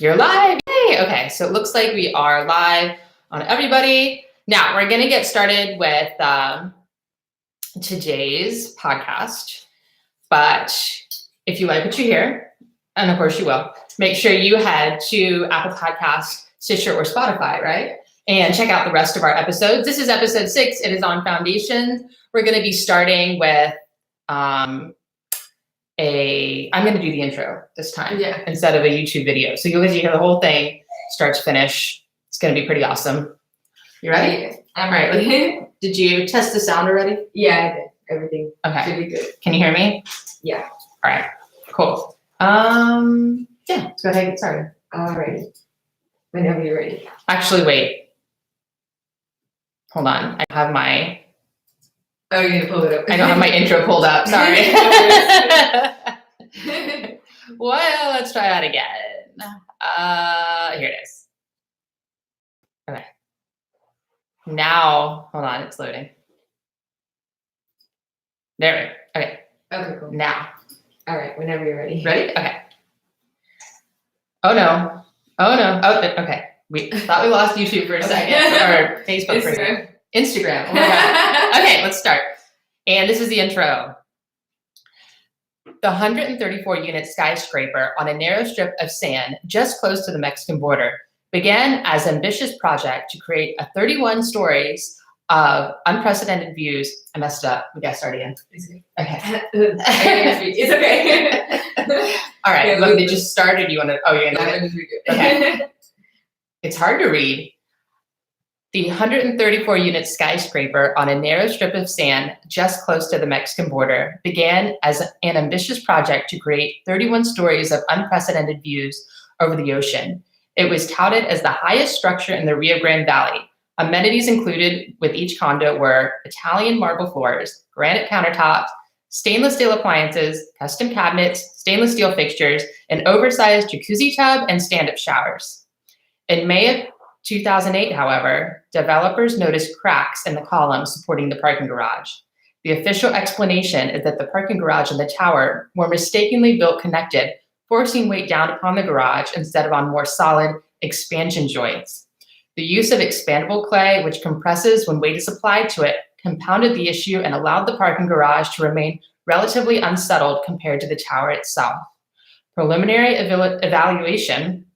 You're live. Yay. Okay, so it looks like we are live on everybody. Now we're going to get started with today's podcast. But if you like what you hear, and of course you will, make sure you head to Apple Podcasts, Stitcher, or Spotify, right? And check out the rest of our episodes. This is episode 6. It is on foundations. We're going to be starting with I'm going to do the intro this time instead of a YouTube video. So you'll get to hear the whole thing, start to finish. It's going to be pretty awesome. You ready? I'm ready. Did you test the sound already? Yeah, I did. Everything should be good. Can you hear me? Yeah. All right. Cool. Yeah, let's go ahead and get started. All right. Whenever you're ready. Actually, wait. Hold on. I have my... Oh, you're going to pull it up. I don't have my intro pulled up. Sorry. Well, let's try that again. Here it is. Okay. Now, hold on. It's loading. There we go. Okay. Okay, cool. Now. All right. Whenever you're ready. Ready? Okay. Oh, no. Oh, no. Oh, okay. We thought we lost YouTube for a second. Or Facebook for a second. Instagram. Oh my God. Okay, let's start. And this is the intro. The 134-unit skyscraper on a narrow strip of sand just close to the Mexican border began as an ambitious project to create a 31 stories of unprecedented views. I messed up. We got to start again. Okay. It's okay. All right. Yeah, look, they just started. You want to? Oh, you're gonna. Okay. It's hard to read. The 134-unit skyscraper on a narrow strip of sand just close to the Mexican border began as an ambitious project to create 31 stories of unprecedented views over the ocean. It was touted as the highest structure in the Rio Grande Valley. Amenities included with each condo were Italian marble floors, granite countertops, stainless steel appliances, custom cabinets, stainless steel fixtures, an oversized jacuzzi tub, and stand-up showers. In May of 2008, however, developers noticed cracks in the columns supporting the parking garage. The official explanation is that the parking garage and the tower were mistakenly built connected, forcing weight down upon the garage instead of on more solid expansion joints. The use of expandable clay, which compresses when weight is applied to it, compounded the issue and allowed the parking garage to remain relatively unsettled compared to the tower itself. Preliminary evaluation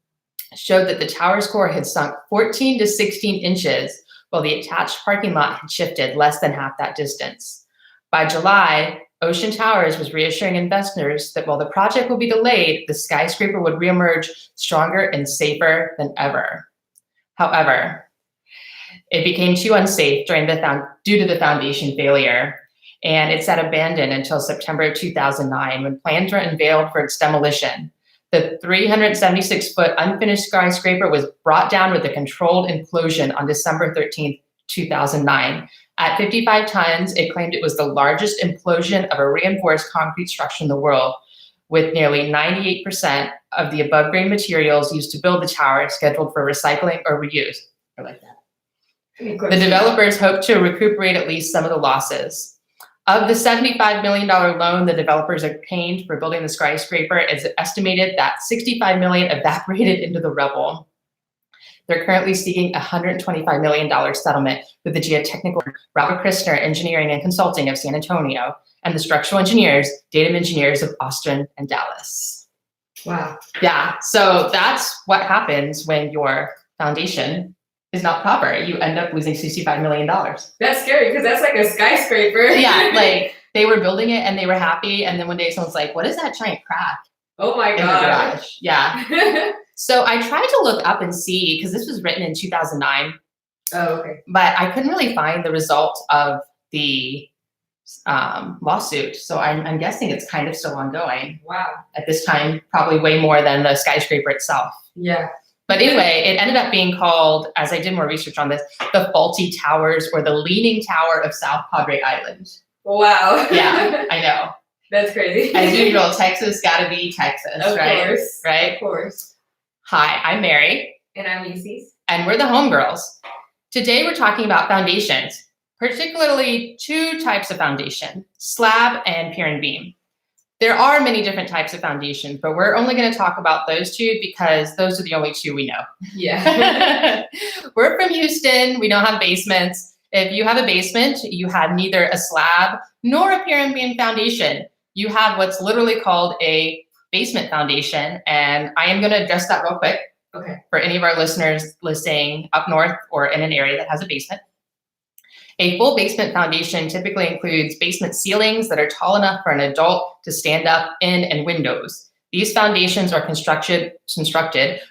showed that the tower's core had sunk 14 to 16 inches, while the attached parking lot had shifted less than half that distance. By July, Ocean Towers was reassuring investors that while the project will be delayed, the skyscraper would reemerge stronger and safer than ever. However, it became too unsafe due to the foundation failure, and it sat abandoned until September of 2009 when plans were unveiled for its demolition. The 376-foot unfinished skyscraper was brought down with a controlled implosion on December 13, 2009. At 55 tons, it claimed it was the largest implosion of a reinforced concrete structure in the world, with nearly 98% of the above-grade materials used to build the tower scheduled for recycling or reuse. I like that. The developers hope to recuperate at least some of the losses. Of the $75 million loan the developers obtained for building the skyscraper, it's estimated that $65 million evaporated into the rubble. They're currently seeking a $125 million settlement with the geotechnical Robert Christner Engineering and Consulting of San Antonio and the structural engineers, Datum Engineers of Austin and Dallas. Wow. Yeah, so that's what happens when your foundation is not proper. You end up losing $65 million. That's scary because that's like a skyscraper. Yeah, like they were building it and they were happy. And then one day someone's like, what is that giant crack? Oh my God. Yeah. So I tried to look up and see, because this was written in 2009. Oh, okay. But I couldn't really find the result of the lawsuit. So I'm guessing it's kind of still ongoing. Wow. At this time, probably way more than the skyscraper itself. Yeah. But anyway, it ended up being called, as I did more research on this, the Faulty Towers or the Leaning Tower of South Padre Island. Wow. Yeah, I know. That's crazy. As usual, Texas gotta be Texas, right? Of course. Right? Of course. Hi, I'm Mary. And I'm Ulysses. And we're the HomeGirls. Today we're talking about foundations, particularly two types of foundation, slab and pier and beam. There are many different types of foundations, but we're only going to talk about those two because those are the only two we know. Yeah. We're from Houston. We don't have basements. If you have a basement, you have neither a slab nor a pier and beam foundation. You have what's literally called a basement foundation, and I am going to address that real quick. Okay. For any of our listeners listening up north or in an area that has a basement. A full basement foundation typically includes basement ceilings that are tall enough for an adult to stand up in and windows. These foundations are constructed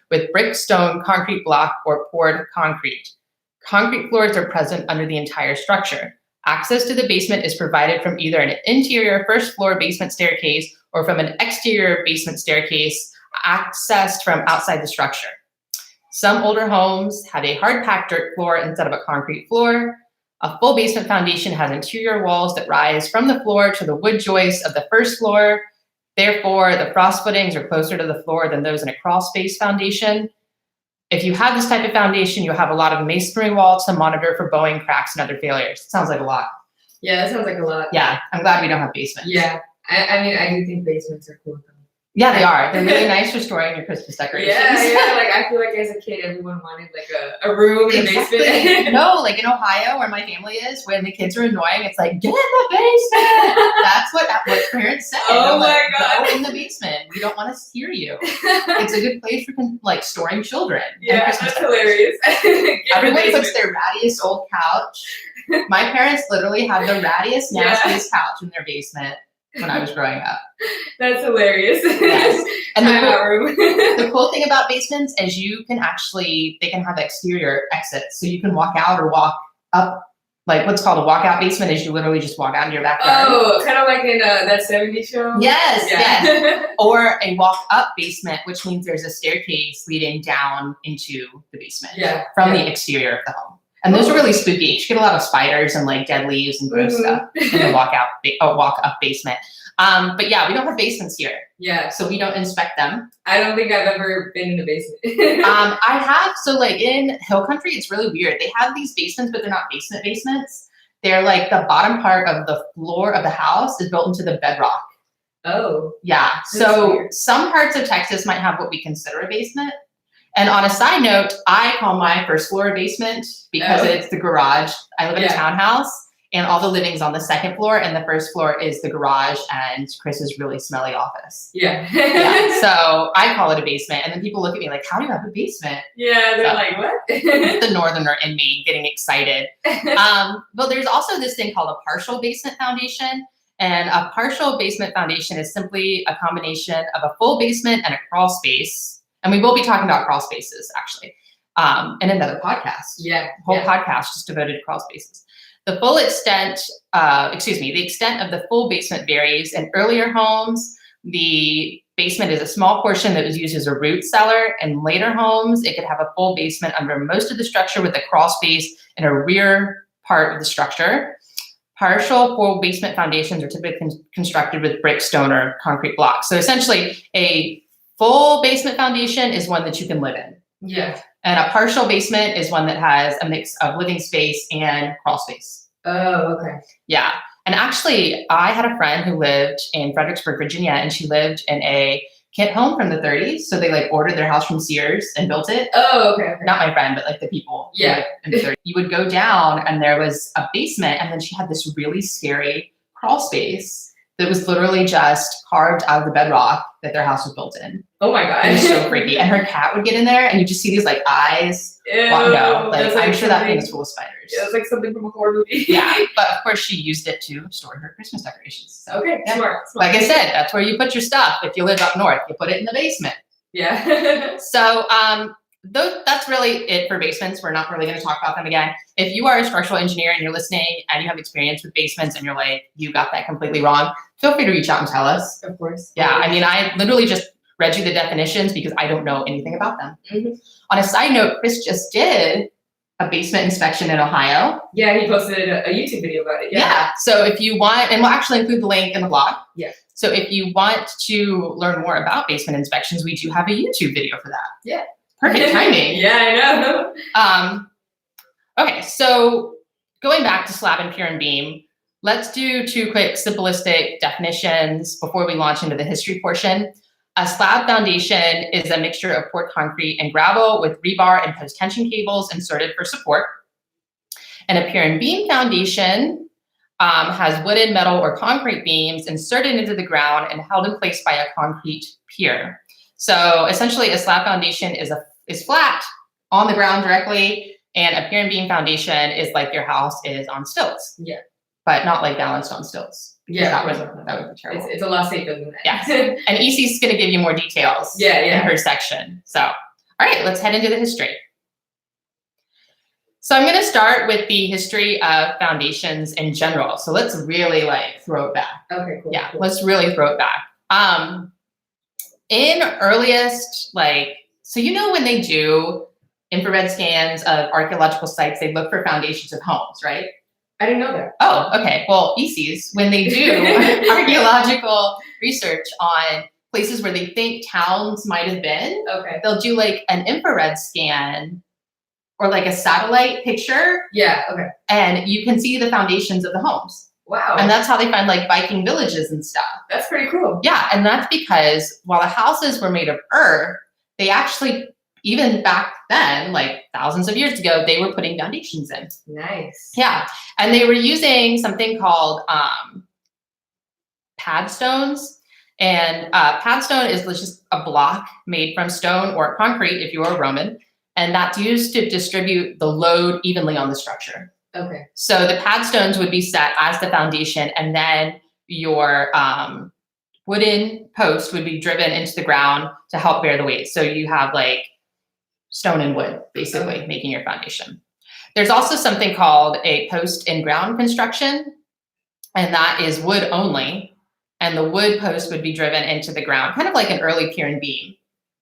with brick, stone, concrete block, or poured concrete. Concrete floors are present under the entire structure. Access to the basement is provided from either an interior first floor basement staircase or from an exterior basement staircase accessed from outside the structure. Some older homes have a hard packed dirt floor instead of a concrete floor. A full basement foundation has interior walls that rise from the floor to the wood joists of the first floor. Therefore, the frost footings are closer to the floor than those in a crawl space foundation. If you have this type of foundation, you'll have a lot of masonry walls to monitor for bowing cracks and other failures. Sounds like a lot. Yeah, that sounds like a lot. Yeah, I'm glad we don't have basements. Yeah. I mean, I do think basements are cool. Yeah, they are. They're really nice for storing your Christmas decorations. Yeah. Like, I feel like as a kid, everyone wanted like a room in the basement. No, like in Ohio, where my family is, when the kids are annoying, it's like, get in the basement. That's what parents say. Oh my like, God. Go in the basement. We don't want to hear you. It's a good place for like storing children. Yeah, that's hilarious. Everyone puts their rattiest old couch. My parents literally had the rattiest, nastiest couch in their basement when I was growing up. That's hilarious. Yes. And the the cool thing about basements is they can have exterior exits. So you can walk out or walk up. Like what's called a walkout basement is you literally just walk out in your backyard. Oh, kind of like in that 70s show? Yes, yeah. Yes. Or a walk up basement, which means there's a staircase leading down into the basement from the exterior of the home. And those are really spooky. You get a lot of spiders and like dead leaves and gross stuff in the walk up basement. But yeah, we don't have basements here. Yeah. So we don't inspect them. I don't think I've ever been in a basement. I have. So like in Hill Country, it's really weird. They have these basements, but they're not basements. They're like the bottom part of the floor of the house is built into the bedrock. Oh. Yeah. So some parts of Texas might have what we consider a basement. And on a side note, I call my first floor a basement because it's the garage. I live in a townhouse and all the living's on the second floor and the first floor is the garage and Chris's really smelly office. Yeah. So I call it a basement. And then people look at me like, how do you have a basement? Yeah, they're like, what? It's the northerner in me getting excited. But there's also this thing called a partial basement foundation. And a partial basement foundation is simply a combination of a full basement and a crawl space. And we will be talking about crawl spaces, actually, in another podcast. Podcast just devoted to crawl spaces. The extent of the full basement varies. In earlier homes, the basement is a small portion that was used as a root cellar. In later homes, it could have a full basement under most of the structure with a crawl space in a rear part of the structure. Partial full basement foundations are typically constructed with brick, stone, or concrete blocks. So essentially, a full basement foundation is one that you can live in. Yeah. And a partial basement is one that has a mix of living space and crawl space. Oh, okay. Yeah. And actually, I had a friend who lived in Fredericksburg, Virginia, and she lived in a kit home from the 30s. So they like ordered their house from Sears and built it. Oh, okay. Not my friend, but like the people. Yeah. In the 30s. You would go down and there was a basement and then she had this really scary crawl space that was literally just carved out of the bedrock that their house was built in. Oh my God. It was so creepy. And her cat would get in there and you just see these like eyes. Ew, I'm sure that thing is full of spiders. Yeah, it's like something from a horror movie. Yeah, but of course she used it to store her Christmas decorations. So, okay, smart. Like I said, that's where you put your stuff. If you live up north, you put it in the basement. Yeah. So that's really it for basements. We're not really going to talk about them again. If you are a structural engineer and you're listening and you have experience with basements and you're like, you got that completely wrong, feel free to reach out and tell us. Of course. Yeah, I mean, I literally just read you the definitions because I don't know anything about them. Mm-hmm. On a side note, Chris just did a basement inspection in Ohio. Yeah, he posted a YouTube video about it. Yeah. So if you want, and we'll actually include the link in the blog. Yeah. So if you want to learn more about basement inspections, we do have a YouTube video for that. Yeah. Perfect timing. Yeah, I know. Okay, so going back to slab and pier and beam, Let's do 2 quick simplistic definitions before we launch into the history portion. A slab foundation is a mixture of poured concrete and gravel with rebar and post-tension cables inserted for support. And a pier and beam foundation has wooden, metal, or concrete beams inserted into the ground and held in place by a concrete pier. So essentially, a slab foundation is flat on the ground directly, and a pier and beam foundation is like your house is on stilts. Yeah. But not like balanced on stilts. Yeah. That would be terrible. It's a lot safer than that. Yes. And EC is going to give you more details in her section. So, all right, let's head into the history. So I'm going to start with the history of foundations in general. So let's really like throw it back. Okay, cool. Yeah, cool. let's really throw it back. In earliest, so when they do infrared scans of archaeological sites, they look for foundations of homes, right? I didn't know that. Oh, okay. Well, ECs, when they do archaeological research on places where they think towns might have been, they'll do like an infrared scan or like a satellite picture. Yeah, okay. And you can see the foundations of the homes. Wow. And that's how they find like Viking villages and stuff. That's pretty cool. Yeah, and that's because while the houses were made of earth, they actually, even back then, like thousands of years ago, they were putting foundations in. Nice. Yeah, and they were using something called pad stones. And pad stone is just a block made from stone or concrete if you are a Roman. And that's used to distribute the load evenly on the structure. Okay. So the pad stones would be set as the foundation, and then your wooden post would be driven into the ground to help bear the weight. So you have like stone and wood, basically, making your foundation. There's also something called a post in ground construction, and that is wood only. And the wood post would be driven into the ground, kind of like an early pier and beam.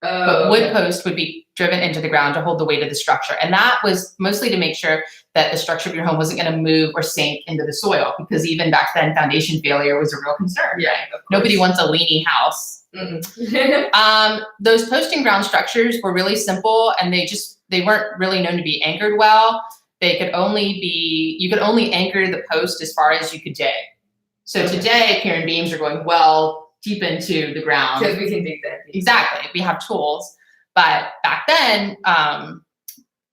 But wood post would be driven into the ground to hold the weight of the structure. And that was mostly to make sure that the structure of your home wasn't going to move or sink into the soil, because even back then, foundation failure was a real concern. Yeah, right? Nobody wants a leany house. Those post and ground structures were really simple, and they weren't really known to be anchored well. You could only anchor the post as far as you could dig. So today, pier and beams are going well deep into the ground. Because we can dig that deep. Exactly. We have tools. But back then,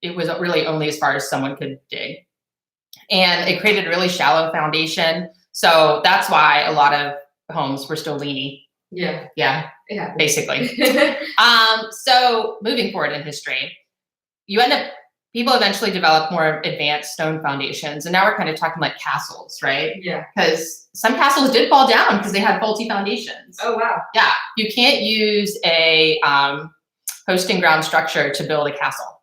it was really only as far as someone could dig. And it created a really shallow foundation. So that's why a lot of homes were still leany. Yeah. Yeah. Yeah. Basically. So moving forward in history, people eventually developed more advanced stone foundations. And now we're kind of talking like castles, right? Yeah. Because some castles did fall down because they had faulty foundations. Oh, wow. Yeah. You can't use a post and ground structure to build a castle.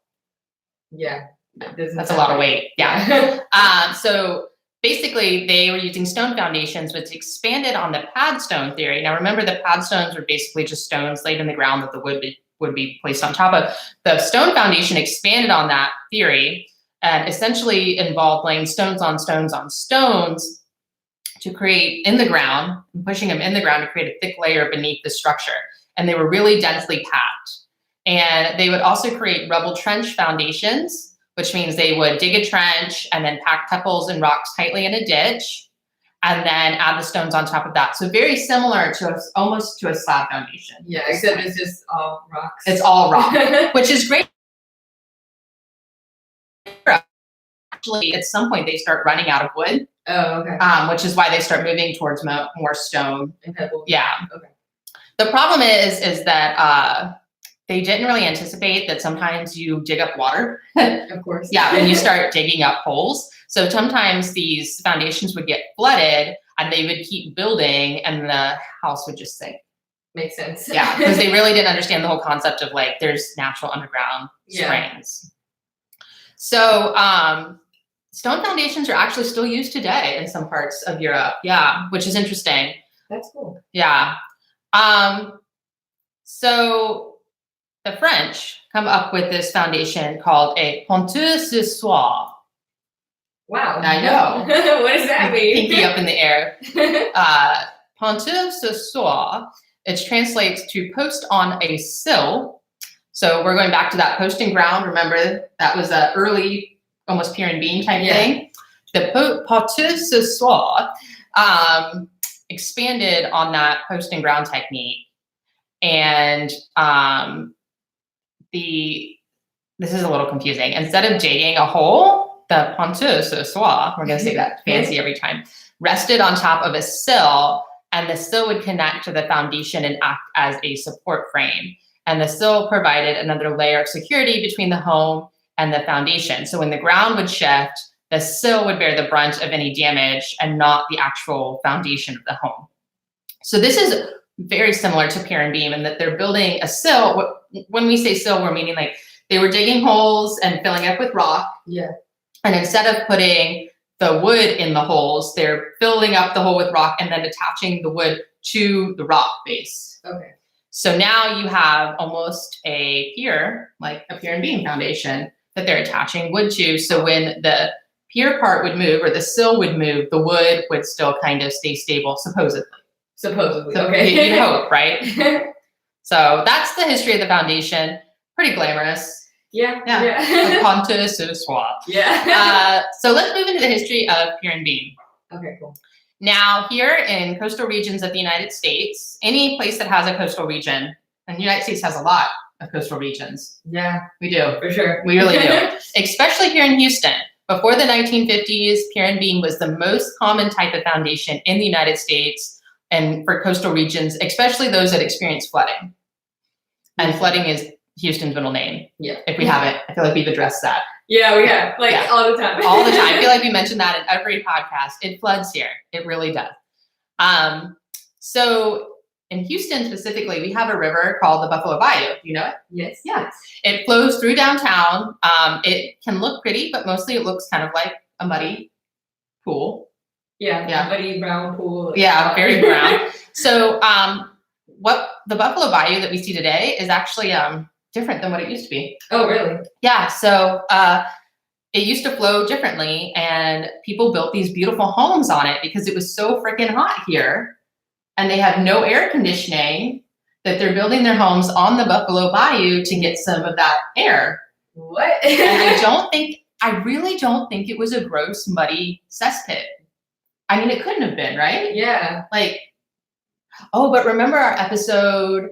Yeah. That's a lot of weight. Yeah. So basically, they were using stone foundations, which expanded on the pad stone theory. Now, remember, the pad stones were basically just stones laid in the ground that the wood would be placed on top of. The stone foundation expanded on that theory and essentially involved laying stones on stones on stones to create in the ground, and pushing them in the ground to create a thick layer beneath the structure. And they were really densely packed. And they would also create rubble trench foundations, which means they would dig a trench and then pack pebbles and rocks tightly in a ditch, and then add the stones on top of that. So very similar to almost to a slab foundation. Yeah, except it's just all rocks. It's all rock, which is great. Actually, at some point, they start running out of wood. Oh, okay. Which is why they start moving towards more stone. And pebbles. Yeah. Okay. The problem is that they didn't really anticipate that sometimes you dig up water. Of course. Yeah, when you start digging up holes. So sometimes these foundations would get flooded and they would keep building and the house would just sink. Makes sense. Yeah, because they really didn't understand the whole concept of like there's natural underground springs. So stone foundations are actually still used today in some parts of Europe. Yeah, which is interesting. That's cool. Yeah. So the French come up with this foundation called a ponteuse sur soie. Wow. I know. What does that mean? Pinky up in the air. Ponteuse sur soie, it translates to post on a sill. So we're going back to that post and ground. Remember, that was an early, almost pier and beam type thing. The porte-ce-soir expanded on that post and ground technique, and this is a little confusing. Instead of digging a hole, the porte-ce-soir, we're going to say that fancy every time, rested on top of a sill, and the sill would connect to the foundation and act as a support frame. And the sill provided another layer of security between the home and the foundation. So when the ground would shift, the sill would bear the brunt of any damage and not the actual foundation of the home. So this is very similar to pier and beam in that they're building a sill. When we say sill, we're meaning like they were digging holes and filling up with rock. Yeah. And instead of putting the wood in the holes, they're filling up the hole with rock and then attaching the wood to the rock base. Okay. So now you have almost a pier, like a pier and beam foundation that they're attaching wood to. So when the pier part would move or the sill would move, the wood would still kind of stay stable, supposedly. Supposedly. So Okay. you hope, right? So that's the history of the foundation. Pretty glamorous. Yeah. A porte-ce-soir. Yeah. So let's move into the history of pier and beam. Okay, cool. Now, here in coastal regions of the United States, any place that has a coastal region, and the United States has a lot of coastal regions. Yeah. We do. For sure. We really do. Especially here in Houston. Before the 1950s, pier and beam was the most common type of foundation in the United States and for coastal regions, especially those that experience flooding. And flooding is Houston's middle name. Yeah. If we haven't, I feel like we've addressed that. Yeah, we have. Like Yeah. all the time. All the time. I feel like we mention that in every podcast. It floods here. It really does. So in Houston specifically, we have a river called the Buffalo Bayou. Do you know it? Yes. Yeah. It flows through downtown. It can look pretty, but mostly it looks kind of like a muddy pool. Yeah. Muddy brown pool. Yeah, very brown. So what the Buffalo Bayou that we see today is actually different than what it used to be. Oh, really? Yeah, so it used to flow differently, and people built these beautiful homes on it because it was so freaking hot here, and they had no air conditioning, that they're building their homes on the Buffalo Bayou to get some of that air. What? And I really don't think it was a gross, muddy cesspit. I mean, it couldn't have been, right? Yeah. Like, oh, but remember our episode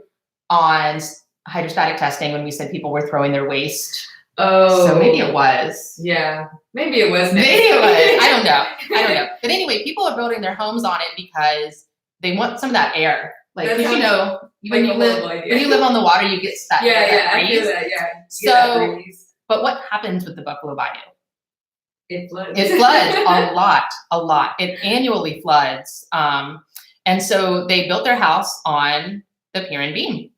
on hydrostatic testing when we said people were throwing their waste? Oh. So maybe it was. Yeah. Maybe it was. Maybe it was. I don't know. But anyway, people are building their homes on it because they want some of that air. Like, That's you know, when you live on the water, you get that I breeze. feel that, yeah. You get So, that breeze. but what happens with the Buffalo Bayou? It floods. It floods a lot. It annually floods. And so they built their house on the pier and beam.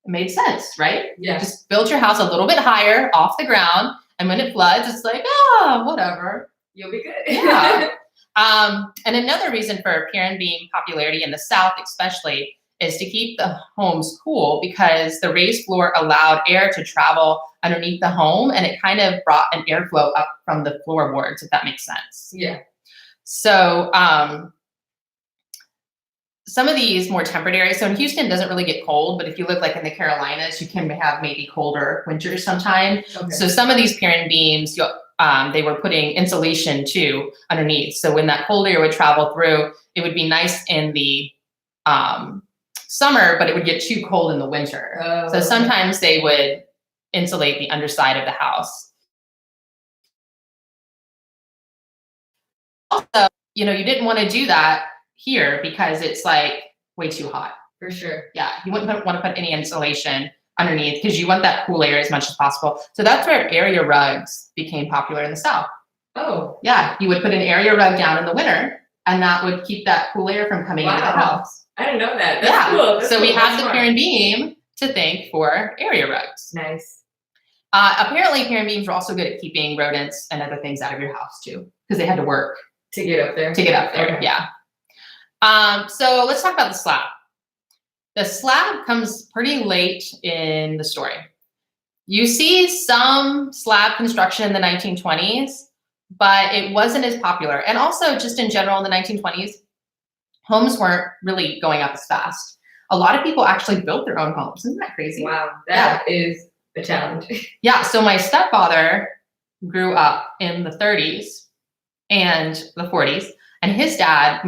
It made sense, right? Yeah. Just build your house a little bit higher off the ground, and when it floods, it's like, oh, whatever. You'll be good. Yeah. And another reason for pier and beam popularity in the South especially is to keep the homes cool, because the raised floor allowed air to travel underneath the home, and it kind of brought an airflow up from the floorboards, if that makes sense. Yeah. So some of these more temperate areas, so in Houston it doesn't really get cold, but if you live like in the Carolinas, you can have maybe colder winters sometime. Okay. So some of these pier and beams, they were putting insulation too underneath. So when that cold air would travel through, it would be nice in the summer, but it would get too cold in the winter. Oh, so sometimes they would insulate the underside of the house. Also, you didn't want to do that here because it's like way too hot. For sure. Yeah, you wouldn't want to put any insulation underneath because you want that cool air as much as possible. So that's where area rugs became popular in the South. Oh. Yeah, you would put an area rug down in the winter, and that would keep that cool air from coming into the house. I didn't know that. That's cool. So we have the pier and beam to thank for area rugs. Nice. Apparently, pier and beams were also good at keeping rodents and other things out of your house too, because they had to work to get up there. Okay. Yeah. So let's talk about the slab. The slab comes pretty late in the story. You see some slab construction in the 1920s, but it wasn't as popular. And also just in general in the 1920s, homes weren't really going up as fast. A lot of people actually built their own homes. Isn't that crazy? Wow, that is a challenge. Yeah, so my stepfather grew up in the 30s, and the 40s. And his dad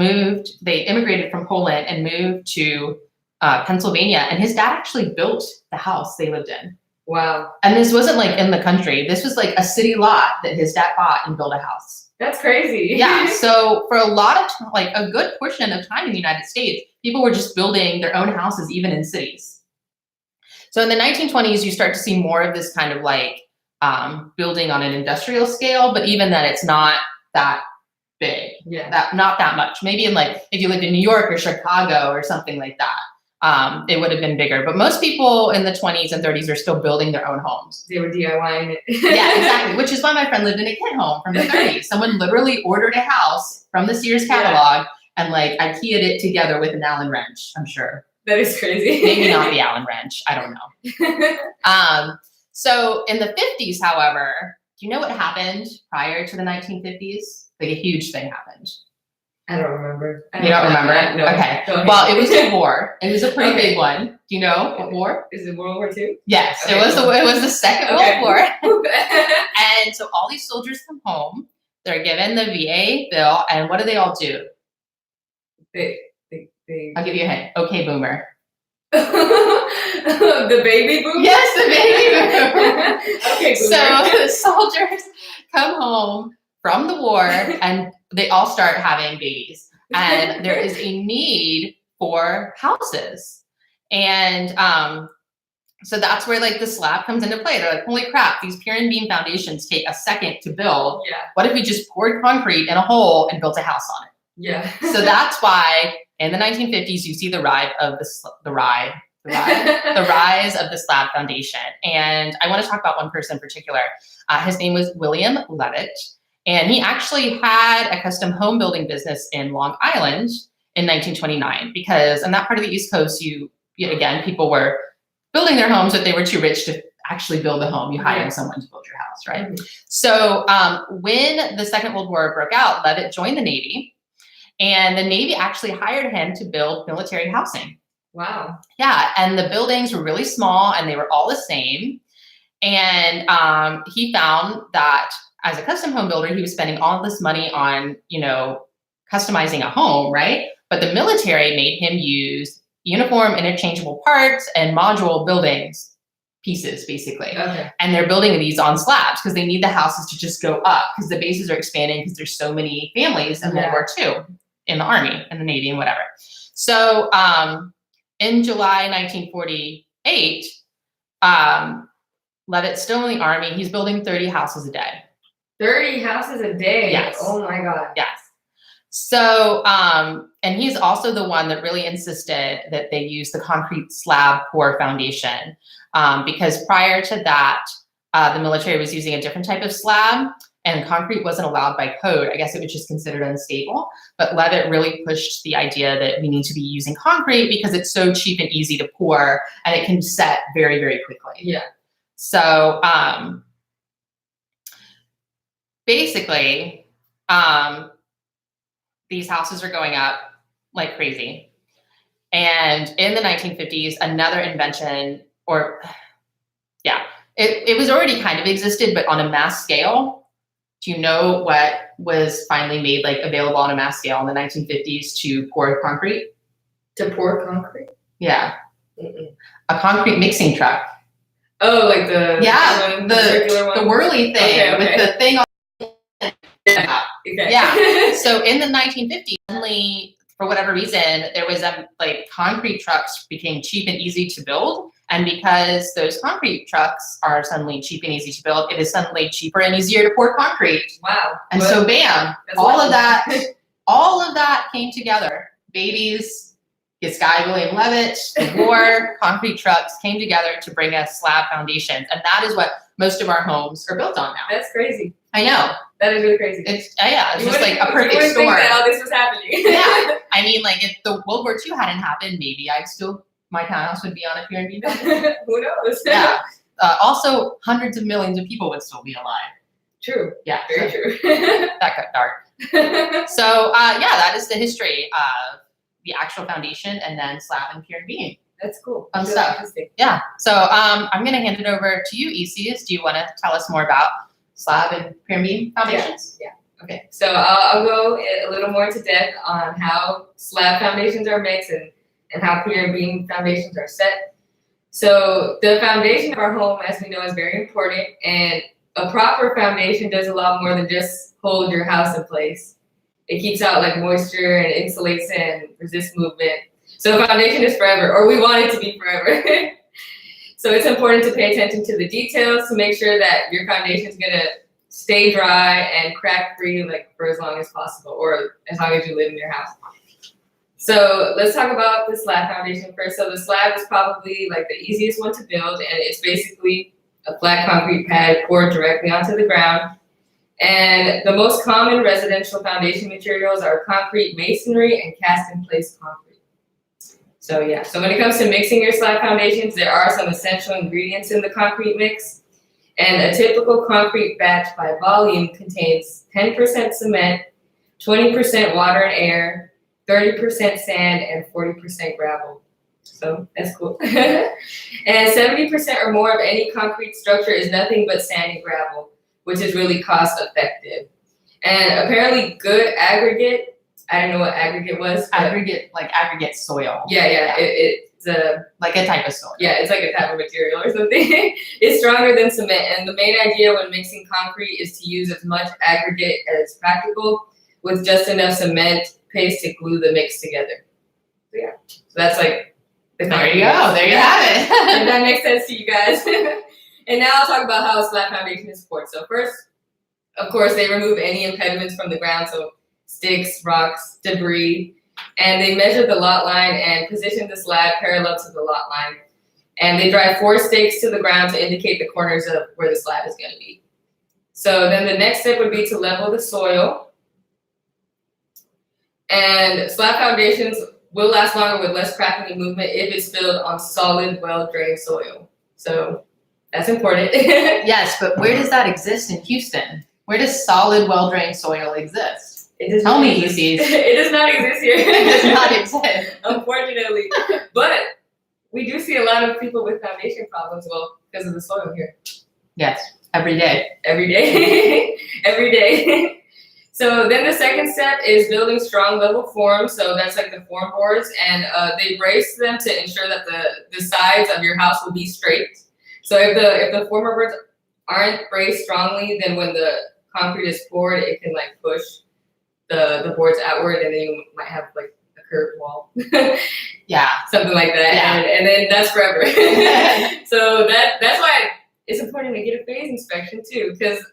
they immigrated from Poland and moved to Pennsylvania. And his dad actually built the house they lived in. Wow. And this wasn't like in the country. This was like a city lot that his dad bought and built a house. That's crazy. Yeah. So for a lot of like a good portion of time in the United States, people were just building their own houses, even in cities. So in the 1920s, you start to see more of this kind of like building on an industrial scale, but even then it's not that big. Yeah. Not that much. Maybe in like, if you lived in New York or Chicago or something like that, it would have been bigger. But most people in the 20s and 30s are still building their own homes. They were DIYing it. Yeah, exactly. Which is why my friend lived in a kid home from the 30s. Someone literally ordered a house from the Sears catalog and like IKEA'd it together with an Allen wrench, I'm sure. That is crazy. Maybe not the Allen wrench. I don't know. So in the 50s, however, do you know what happened prior to the 1950s? Like a huge thing happened. I don't remember. You don't remember? No. Okay. Well, it was a war. It was a pretty big one. Do you know what war? Is it World War II? Yes, Okay, it was the Second World War. Okay. And so all these soldiers come home. They're given the VA bill, and what do they all do? I'll give you a hint. Okay, boomer. The baby boomer? Yes, the baby boomer. Okay, boomer. So the soldiers come home from the war and they all start having babies. And there is a need for houses. And so that's where like the slab comes into play. They're like, holy crap, these pier and beam foundations take a second to build. Yeah. What if we just poured concrete in a hole and built a house on it? Yeah. So that's why in the 1950s, you see the rise of the rise of the slab foundation. And I want to talk about one person in particular. His name was William Levitt. And he actually had a custom home building business in Long Island in 1929, because in that part of the East Coast, again, people were building their homes, but they were too rich to actually build a home. You hired someone to build your house, right? Mm-hmm. So when the Second World War broke out, Levitt joined the Navy, and the Navy actually hired him to build military housing. Wow. Yeah, and the buildings were really small, and they were all the same. And he found that as a custom home builder, he was spending all this money on, customizing a home, right? But the military made him use uniform interchangeable parts and module buildings pieces, basically. Okay. And they're building these on slabs because they need the houses to just go up because the bases are expanding because there's so many families in World War II in the Army and the Navy and whatever. So in July 1948, Levitt's still in the Army. He's building 30 houses a day. 30 houses a day? Yes. Oh my God. Yes. So, and he's also the one that really insisted that they use the concrete slab pour foundation, because prior to that, the military was using a different type of slab, and concrete wasn't allowed by code. I guess it was just considered unstable. But Levitt really pushed the idea that we need to be using concrete because it's so cheap and easy to pour, and it can set very, very quickly. Yeah. So basically, these houses are going up like crazy. And in the 1950s, another invention, it was already kind of existed, but on a mass scale. Do you know what was finally made like available on a mass scale in the 1950s to pour concrete? To pour concrete? Yeah. Mm-mm. A concrete mixing truck. Oh, like the circular one? The whirly thing with the thing on. Yeah. Okay. Yeah. So in the 1950s, suddenly, for whatever reason, there was concrete trucks became cheap and easy to build. And because those concrete trucks are suddenly cheap and easy to build, it is suddenly cheaper and easier to pour concrete. Wow. And so bam, all of that came together. Babies, this guy, William Levitt, the war, concrete trucks came together to bring us slab foundations. And that is what most of our homes are built on now. That's crazy. I know. That is really crazy. It's just like a perfect storm. Think that all this was happening. Yeah. I mean, like if the World War II hadn't happened, maybe my townhouse would be on a pier and beam building. Who knows? Yeah. Also, hundreds of millions of people would still be alive. True. Yeah. Very true. That got dark. So, that is the history of the actual foundation and then slab and pier and beam. That's cool. Fun stuff. Yeah. So, I'm going to hand it over to you, Isis. Do you want to tell us more about slab and pier and beam foundations? Yeah. Okay, so I'll go a little more into depth on how slab foundations are mixed and how pier and beam foundations are set. So the foundation of our home, as we know, is very important, and a proper foundation does a lot more than just hold your house in place. It keeps out like moisture and insulates and resists movement. So a foundation is forever, or we want it to be forever. So it's important to pay attention to the details to make sure that your foundation is gonna stay dry and crack free like for as long as possible, or as long as you live in your house. So let's talk about the slab foundation first. So the slab is probably like the easiest one to build, and it's basically a flat concrete pad poured directly onto the ground. And the most common residential foundation materials are concrete masonry and cast in place concrete. So yeah, so when it comes to mixing your slab foundations, there are some essential ingredients in the concrete mix. And a typical concrete batch by volume contains 10% cement, 20% water and air, 30% sand, and 40% gravel. So that's cool. And 70% or more of any concrete structure is nothing but sand and gravel, which is really cost effective. And apparently good aggregate, I don't know what aggregate was. Aggregate, like aggregate soil. Yeah. It's a like a type of soil. Yeah, it's like a type of material or something. It's stronger than cement. And the main idea when mixing concrete is to use as much aggregate as practical with just enough cement paste to glue the mix together. So yeah, so that's like the There you go. There you have it. If that makes sense to you guys. And now I'll talk about how a slab foundation is poured. So first, of course, they remove any impediments from the ground, so sticks, rocks, debris, and they measure the lot line and position the slab parallel to the lot line. And they drive 4 stakes to the ground to indicate the corners of where the slab is going to be. So then the next step would be to level the soil. And slab foundations will last longer with less cracking and movement if it's built on solid, well-drained soil. So that's important. Yes, but where does that exist in Houston? Where does solid, well-drained soil exist? Tell me, UCs. It does not exist here. It does not exist. Unfortunately. But we do see a lot of people with foundation problems, well, because of the soil here. Yes, every day. Every day. Every day. So then the second step is building strong level forms. So that's like the form boards, and they brace them to ensure that the sides of your house will be straight. So if the former boards aren't braced strongly, then when the concrete is poured, it can like push the boards outward, and then you might have like a curved wall. Yeah. Something like that. Yeah. And then that's forever. So that's why it's important to get a phase inspection too, because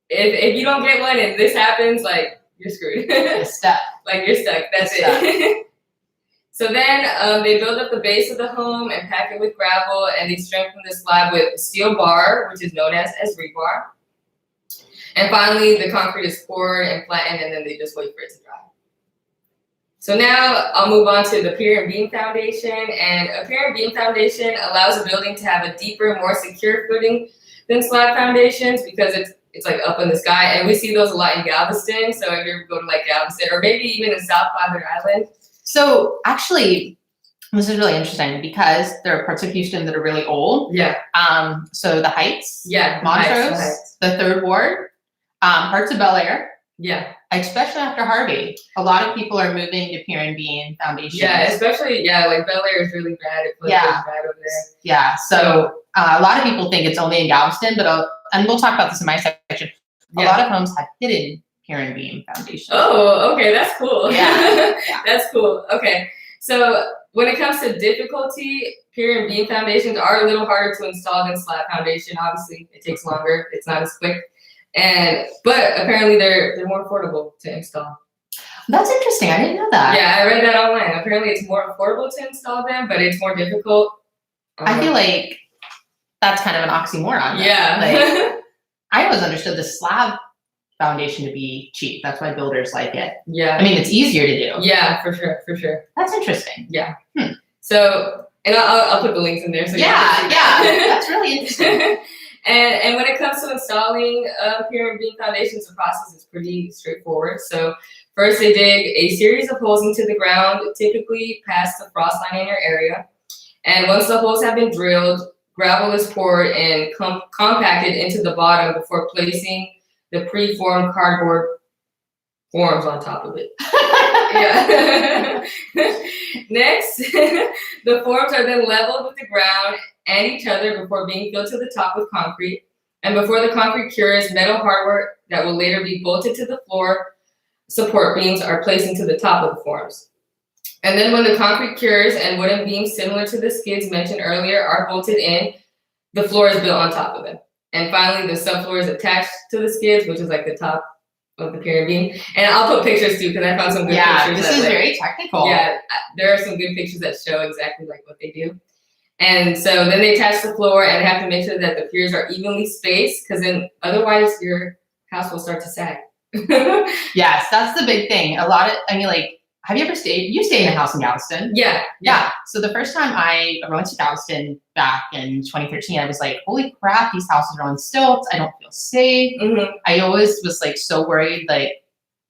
if you don't get one and this happens, like you're screwed. You're stuck. Like you're stuck. That's it. So then they build up the base of the home and pack it with gravel, and they strengthen the slab with steel bar, which is known as rebar. And finally, the concrete is poured and flattened, and then they just wait for it to dry. So now I'll move on to the pier and beam foundation. And a pier and beam foundation allows a building to have a deeper, more secure footing than slab foundations because it's like up in the sky. And we see those a lot in Galveston. So if you ever go to like Galveston, or maybe even in South Padre Island. So actually, this is really interesting because there are parts of Houston that are really old. Yeah. So the Heights. Yeah. Montrose, the Third Ward, parts of Bel Air. Yeah. Especially after Harvey, a lot of people are moving to pier and beam foundations. Yeah, especially like Bel Air is really bad. It's really bad over there. Yeah. So a lot of people think it's only in Galveston, but and we'll talk about this in my section. A lot of homes have hidden pier and beam foundations. Oh, okay, that's cool. Yeah. That's cool. Okay, so when it comes to difficulty, pier and beam foundations are a little harder to install than slab foundation. Obviously, it takes longer. It's not as quick. But apparently they're more affordable to install. That's interesting. I didn't know that. Yeah, I read that online. Apparently it's more affordable to install them, but it's more difficult. I feel like that's kind of an oxymoron. Yeah. Like, I always understood the slab foundation to be cheap. That's why builders like it. Yeah. I mean, it's easier to do. Yeah, for sure. That's interesting. Yeah. So, and I'll put the links in there. So yeah, that's really interesting. And when it comes to installing pier and beam foundations, the process is pretty straightforward. So first they dig a series of holes into the ground, typically past the frost line in your area. And once the holes have been drilled, gravel is poured and compacted into the bottom before placing the preformed cardboard forms on top of it. Yeah. Next, the forms are then leveled with the ground and each other before being filled to the top with concrete. And before the concrete cures, metal hardware that will later be bolted to the floor support beams are placed into the top of the forms. And then when the concrete cures and wooden beams similar to the skids mentioned earlier are bolted in, the floor is built on top of them. And finally, the subfloor is attached to the skids, which is like the top of the pyramid beam. And I'll put pictures too, because I found some good pictures. Yeah, this is very technical. Yeah, there are some good pictures that show exactly like what they do. And so then they attach the floor and they have to make sure that the piers are evenly spaced, because then otherwise your house will start to sag. Yes, that's the big thing. Have you ever stayed? You stayed in a house in Galveston? Yeah. So the first time I went to Galveston back in 2013, I was like, holy crap, these houses are on stilts. I don't feel safe. Mm-hmm. I always was like so worried like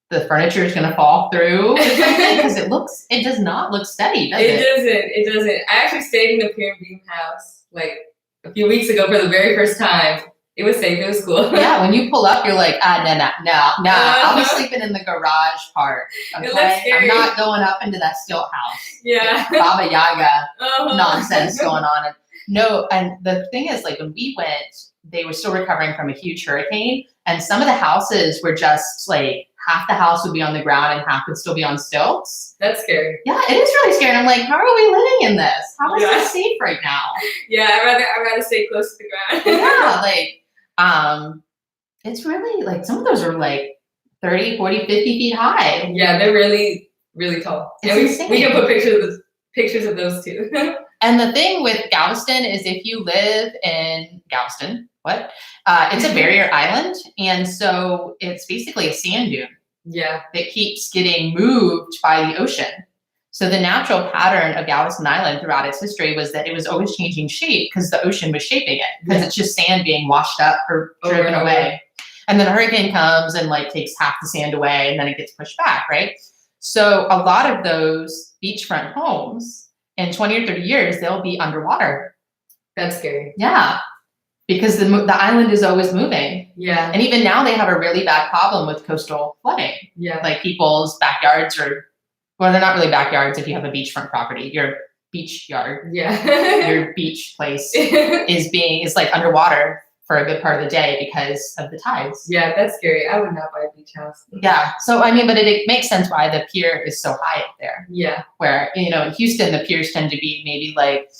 the furniture is going to fall through because it does not look steady, does it? It doesn't. I actually stayed in a pyramid beam house like a few weeks ago for the very first time. It was safe. It was cool. Yeah, when you pull up, you're like, no. I'll be sleeping in the garage part. Okay? It looks scary. I'm not going up into that stilt house. Yeah. Baba Yaga nonsense going on. And the thing is, like, when we went, they were still recovering from a huge hurricane, and some of the houses were just like half the house would be on the ground and half would still be on stilts. That's scary. Yeah, it is really scary. And I'm like, how are we living in this? How is this safe right now? Yeah, I'd rather stay close to the ground. Yeah, it's really like some of those are like 30, 40, 50 feet high. Yeah, they're really, really tall. It's and we can put pictures of those too. And the thing with Galveston is if you live in Galveston, it's a barrier island. And so it's basically a sand dune. Yeah. That keeps getting moved by the ocean. So the natural pattern of Galveston Island throughout its history was that it was always changing shape because the ocean was shaping it, because it's just sand being washed up or driven away. And then a hurricane comes and like takes half the sand away and then it gets pushed back, right? So a lot of those beachfront homes in 20 or 30 years, they'll be underwater. That's scary. Yeah, because the island is always moving. Yeah. And even now they have a really bad problem with coastal flooding. Yeah. Like people's backyards well, they're not really backyards if you have a beachfront property. Your beach yard, your beach place is like underwater for a good part of the day because of the tides. Yeah, that's scary. I would not buy a beach house. Yeah. So, I mean, but it makes sense why the pier is so high up there. Yeah. Where, in Houston, the piers tend to be maybe like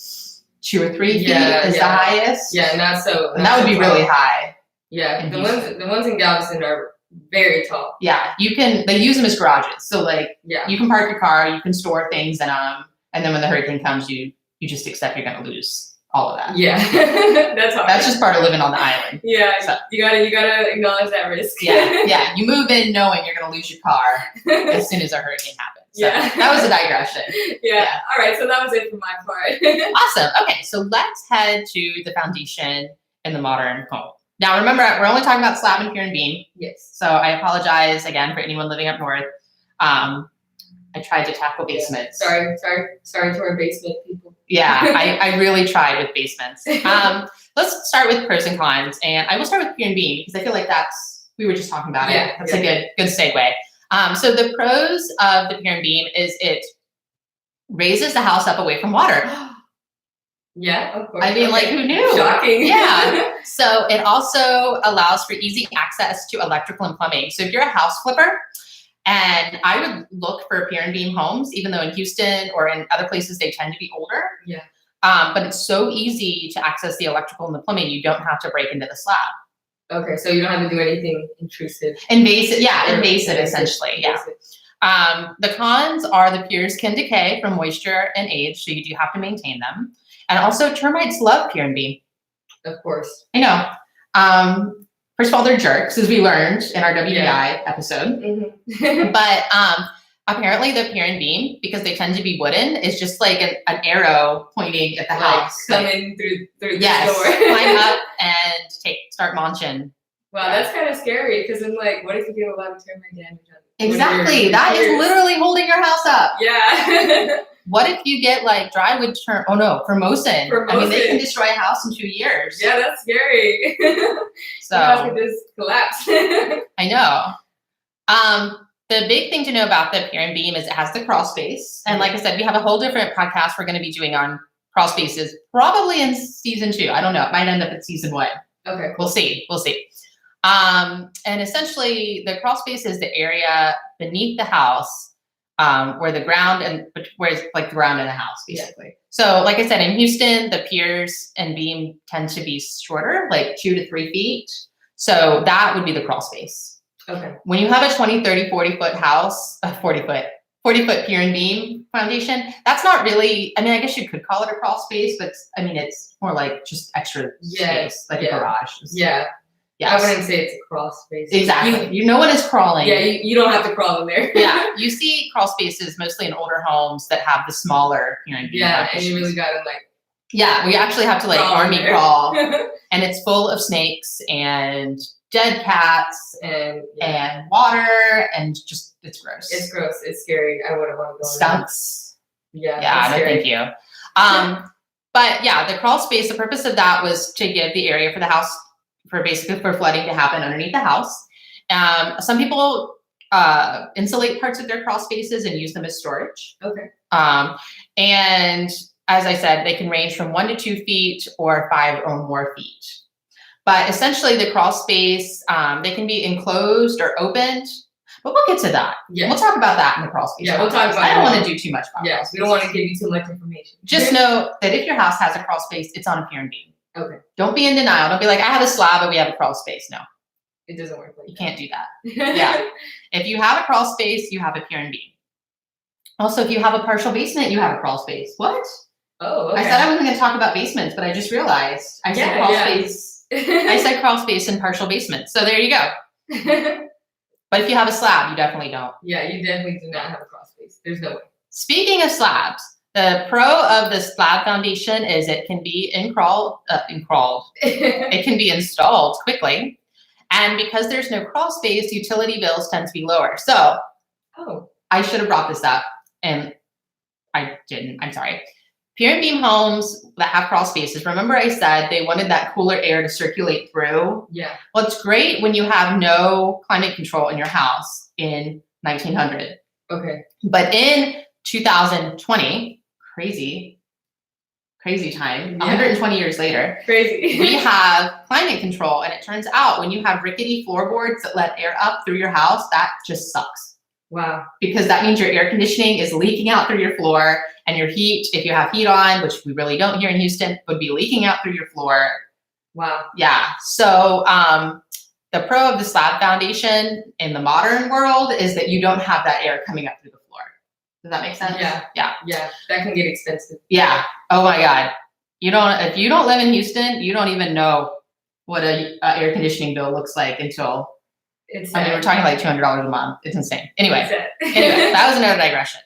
2 or 3 feet is the highest. Yeah, not so. And that would be really high. Yeah, the ones in Galveston are very tall. Yeah, they use them as garages. So like, you can park your car, you can store things in them, and then when the hurricane comes, you just accept you're going to lose all of that. Yeah, that's hard. That's just part of living on the island. Yeah, so, you gotta acknowledge that risk. Yeah. You move in knowing you're going to lose your car as soon as a hurricane happens. So that was a digression. Yeah. All right, so that was it for my part. Awesome. Okay, so let's head to the foundation in the modern home. Now, remember, we're only talking about slab and pier and beam. Yes. So I apologize again for anyone living up north. I tried to tackle basements. Sorry to our basement people. Yeah, I really tried with basements. Let's start with pros and cons, and I will start with pier and beam because I feel like we were just talking about it. That's a good segue. So the pros of the pier and beam is it raises the house up away from water. Yeah, of course. I mean, like, who knew? Shocking. Yeah. So it also allows for easy access to electrical and plumbing. So if you're a house flipper, and I would look for pier and beam homes, even though in Houston or in other places they tend to be older. Yeah. But it's so easy to access the electrical and the plumbing, you don't have to break into the slab. Okay, so you don't have to do anything intrusive. Invasive essentially. Invasive. Yeah. The cons are the piers can decay from moisture and age, so you do have to maintain them. And also termites love pier and beam. Of course. I know. First of all, they're jerks, as we learned in our WBI episode. Mm-hmm. But apparently the pier and beam, because they tend to be wooden, is just like an arrow pointing at the house. Coming through the yes, door. Climb up and start launching. Wow, that's kind of scary, because I'm like, what if you get a lot of termite damage on it? Exactly. That is literally holding your house up. Yeah. What if you get like drywood formosan? I mean, they can destroy a house in 2 years. Yeah, that's scary. So the house could just collapse. I know. The big thing to know about the pier and beam is it has the crawl space. And like I said, we have a whole different podcast we're going to be doing on crawl spaces, probably in season 2. I don't know. It might end up in season 1. Okay. We'll see. And essentially, the crawl space is the area beneath the house where the ground and where it's like the ground in the house, basically. So, like I said, in Houston, the piers and beam tend to be shorter, like 2 to 3 feet. So that would be the crawl space. Okay. When you have a 20, 30, 40-foot house, 40-foot pier and beam foundation, that's not really, I mean, I guess you could call it a crawl space, but I mean, it's more like just extra space, like a garage. Yeah. Yes. I wouldn't say it's a crawl space. Exactly. No one is crawling. Yeah, you don't have to crawl in there. Yeah. You see crawl spaces mostly in older homes that have the smaller, Yeah, and you really gotta Yeah, we actually have to army there. crawl, and it's full of snakes and dead cats and water and just it's gross. It's gross. It's scary. I wouldn't want to go. Skunks. Yeah. Yeah. No, thank you. But yeah, the crawl space. The purpose of that was to give the area for the house for flooding to happen underneath the house. Some people insulate parts of their crawl spaces and use them as storage. Okay. And as I said, they can range from 1 to 2 feet or 5 or more feet. But essentially, the crawl space, they can be enclosed or opened. But we'll get to that. Yeah. We'll talk about that in the crawl space. Yeah, we'll talk about I don't want to do too much about Yeah, we don't want to give you too much information. Just know that if your house has a crawl space, it's on a pier and beam. Okay. Don't be in denial. Don't be like, I have a slab and we have a crawl space. No. It doesn't work like You can't do that. Yeah. If you have a crawl space, you have a pier and beam. Also, if you have a partial basement, you have a crawl space. What? Oh, okay. I said I wasn't going to talk about basements, but I just realized I said crawl space. I said crawl space and partial basement. So there you go. But if you have a slab, you definitely don't. Yeah, you definitely do not have a crawl space. There's no way. Speaking of slabs, the pro of the slab foundation is it can be it can be installed quickly. And because there's no crawl space, utility bills tend to be lower. So I should have brought this up and I didn't. I'm sorry. Pier and beam homes that have crawl spaces, remember I said they wanted that cooler air to circulate through? Yeah. Well, it's great when you have no climate control in your house in 1900. Okay. But in 2020, crazy time, 120 years later, crazy. we have climate control. And it turns out when you have rickety floorboards that let air up through your house, that just sucks. Wow. Because that means your air conditioning is leaking out through your floor, and your heat, if you have heat on, which we really don't here in Houston, would be leaking out through your floor. Wow. Yeah. So the pro of the slab foundation in the modern world is that you don't have that air coming up through the floor. Does that make sense? Yeah. Yeah. Yeah. That can get expensive. Yeah. Oh my God. If you don't live in Houston, you don't even know what a air conditioning bill looks like until we're talking like $200 a month. It's insane. Anyway, that was another digression.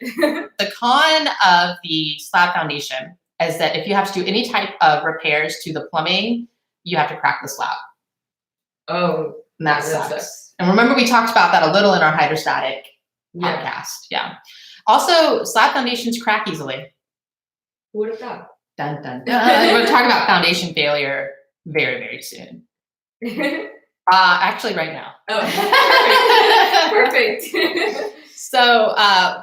The con of the slab foundation is that if you have to do any type of repairs to the plumbing, you have to crack the slab. Oh, and that sucks. And remember, we talked about that a little in our hydrostatic Yeah. podcast. Yeah. Also, slab foundations crack easily. Who would have thought? Dun, dun, dun. We're talking about foundation failure very, very soon. Actually, right now. Oh, perfect. So,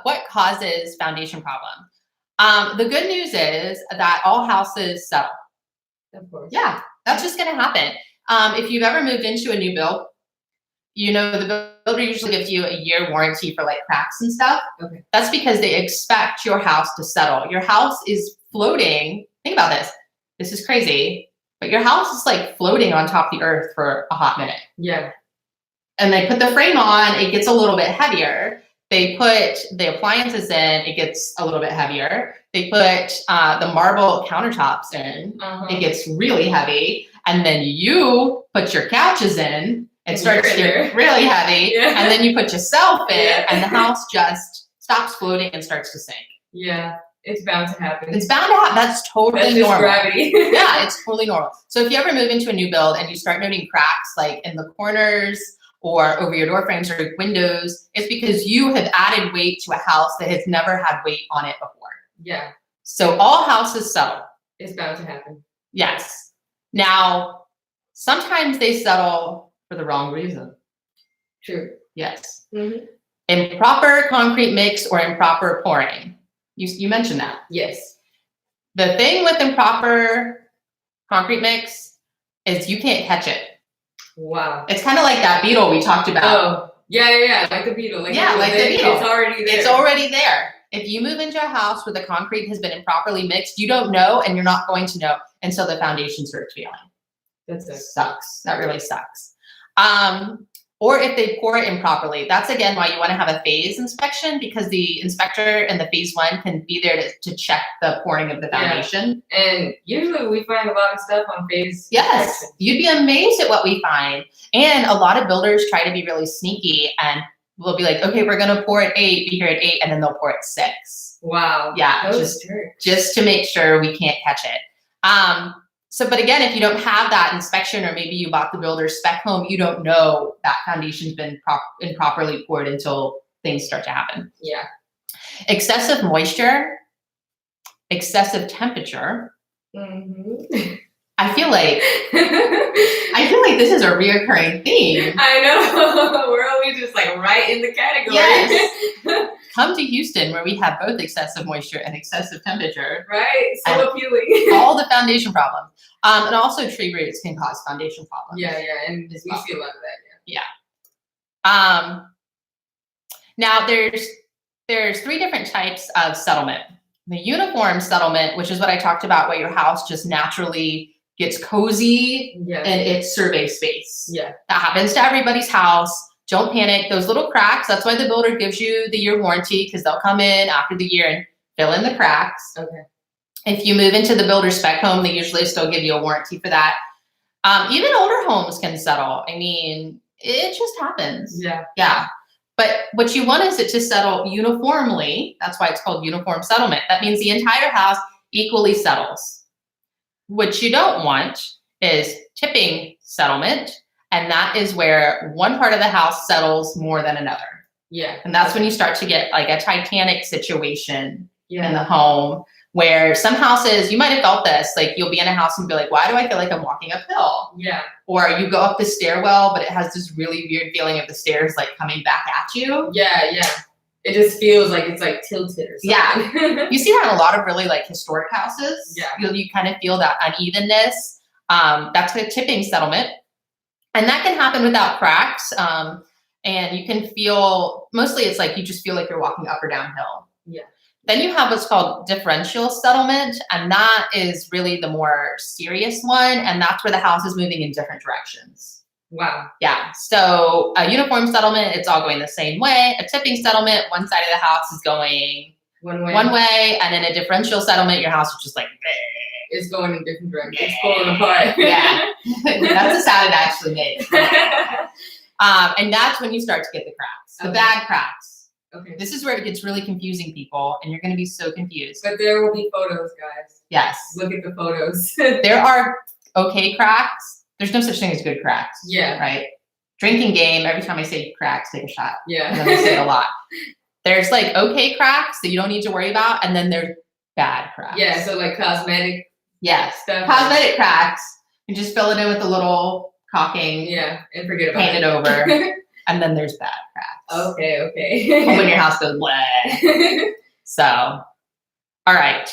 what causes foundation problem? The good news is that all houses settle. Of course. Yeah, that's just going to happen. If you've ever moved into a new build, you know the builder usually gives you a year warranty for like cracks and stuff. Okay. That's because they expect your house to settle. Your house is floating. Think about this. This is crazy. But your house is like floating on top of the earth for a hot minute. Yeah. And they put the frame on, it gets a little bit heavier. They put the appliances in, it gets a little bit heavier. They put the marble countertops in, it gets really heavy. And then you put your couches in, it starts to get really heavy. Yeah. And then you put yourself in, and the house just stops floating and starts to sink. Yeah. It's bound to happen. It's bound to happen. That's totally normal. Gravity. Yeah, it's totally normal. So if you ever move into a new build and you start noting cracks like in the corners or over your door frames or windows, it's because you have added weight to a house that has never had weight on it before. Yeah. So all houses settle. It's bound to happen. Yes. Now, sometimes they settle for the wrong reason. True. Yes. Mm-hmm. Improper concrete mix or improper pouring. You mentioned that. Yes. The thing with improper concrete mix is you can't catch it. Wow. It's kind of like that beetle we talked about. Oh, yeah, like the beetle. Like the beetle. It's already there. It's already there. If you move into a house where the concrete has been improperly mixed, you don't know, and you're not going to know until the foundation starts failing. That sucks. That really sucks. Or if they pour it improperly, that's again why you want to have a phase inspection, because the inspector in the phase 1 can be there to check the pouring of the foundation. Yeah. And usually we find a lot of stuff on phase. Yes, inspection. you'd be amazed at what we find. And a lot of builders try to be really sneaky and we'll be like, okay, we're gonna pour at 8, be here at 8, and then they'll pour at 6. Wow. Yeah, just to make sure we can't catch it. But again, if you don't have that inspection, or maybe you bought the builder's spec home, you don't know that foundation's been improperly poured until things start to happen. Yeah. Excessive moisture, excessive temperature. Mm-hmm. I feel like this is a reoccurring theme. I know. We're only just like right in the category. Yes. Come to Houston, where we have both excessive moisture and excessive temperature. Right. So appealing. All the foundation problems. And also tree roots can cause foundation problems. Yeah. And we see a lot of that. Yeah. Now there's 3 different types of settlement. The uniform settlement, which is what I talked about, where your house just naturally gets cozy in its survey space. Yeah. That happens to everybody's house. Don't panic. Those little cracks, that's why the builder gives you the year warranty, because they'll come in after the year and fill in the cracks. Okay. If you move into the builder spec home, they usually still give you a warranty for that. Even older homes can settle. I mean, it just happens. Yeah. Yeah. But what you want is it to settle uniformly. That's why it's called uniform settlement. That means the entire house equally settles. What you don't want is tipping settlement. And that is where one part of the house settles more than another. Yeah. And that's when you start to get like a Titanic situation in the home, where some houses, you might have felt this, like you'll be in a house and be like, why do I feel like I'm walking uphill? Yeah. Or you go up the stairwell, but it has this really weird feeling of the stairs like coming back at you. Yeah. It just feels like it's like tilted or something. Yeah. You see that in a lot of really like historic houses. Yeah. You kind of feel that unevenness. That's a tipping settlement. And that can happen without cracks. And you can feel, mostly it's like you just feel like you're walking up or downhill. Yeah. Then you have what's called differential settlement, and that is really the more serious one, and that's where the house is moving in different directions. Wow. Yeah, so a uniform settlement, it's all going the same way. A tipping settlement, one side of the house is going one way, and in a differential settlement, your house is just like, bleh. It's going in different directions. It's pulling apart. Yeah, that's the sound it actually makes. And that's when you start to get the cracks, the bad cracks. Okay. This is where it gets really confusing, people, and you're going to be so confused. But there will be photos, guys. Yes. Look at the photos. There are okay cracks. There's no such thing as good cracks. Yeah. Right? Drinking game, every time I say cracks, take a shot. Yeah. And then I say it a lot. There's like okay cracks that you don't need to worry about, and then there's bad cracks. Yeah, so like cosmetic stuff. Cosmetic cracks. You just fill it in with a little caulking. Yeah, and forget about paint it over. And then there's bad cracks. Okay. When your house goes bleh. So, all right.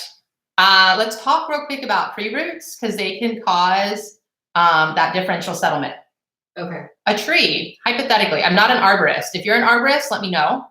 Let's talk real quick about tree roots, because they can cause that differential settlement. Okay. A tree, hypothetically, I'm not an arborist. If you're an arborist, let me know.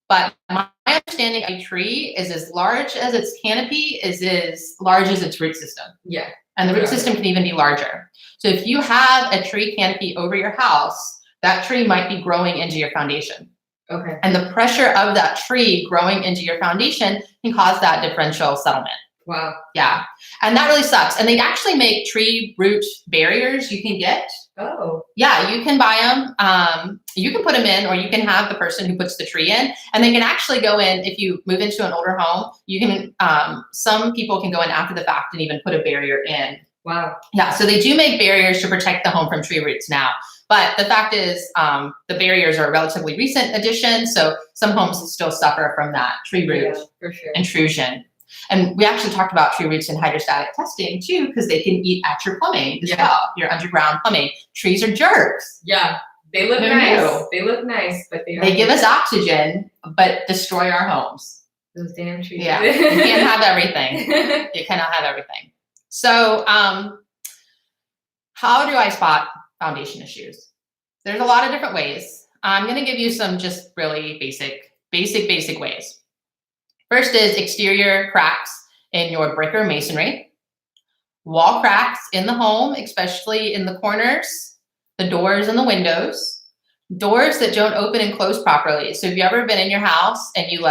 But my understanding of a tree is as large as its canopy is as large as its root system. Yeah. And the root system can even be larger. So if you have a tree canopy over your house, that tree might be growing into your foundation. Okay. And the pressure of that tree growing into your foundation can cause that differential settlement. Wow. Yeah. And that really sucks. And they actually make tree root barriers you can get. Oh. Yeah, you can buy them. You can put them in, or you can have the person who puts the tree in, and they can actually go in. If you move into an older home, you can, some people can go in after the fact and even put a barrier in. Wow. Yeah, so they do make barriers to protect the home from tree roots now. But the fact is, the barriers are a relatively recent addition, so some homes still suffer from that tree root for sure. intrusion. And we actually talked about tree roots in hydrostatic testing too, because they can eat at your plumbing as well, your underground plumbing. Trees are jerks. Yeah, They look Who nice. knew? They look nice, but They give us oxygen, but destroy our homes. those damn trees. Yeah, you can't have everything. You cannot have everything. So, how do I spot foundation issues? There's a lot of different ways. I'm going to give you some just really basic ways. First is exterior cracks in your brick or masonry, wall cracks in the home, especially in the corners, the doors and the windows, doors that don't open and close properly. So have you ever been in your house and you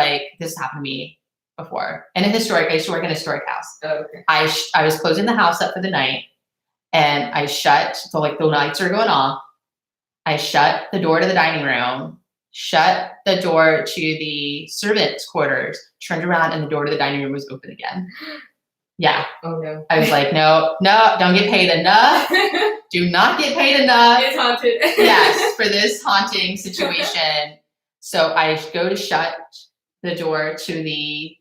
this happened to me before, I used to work in a historic house. Oh, okay. I was closing the house up for the night and I shut, so the lights are going off. I shut the door to the dining room, shut the door to the servants' quarters, turned around, and the door to the dining room was open again. Yeah. Oh no. I was like, no, don't get paid enough. Do not get paid enough. It's haunted. Yes, for this haunting situation. So I go to shut the door to the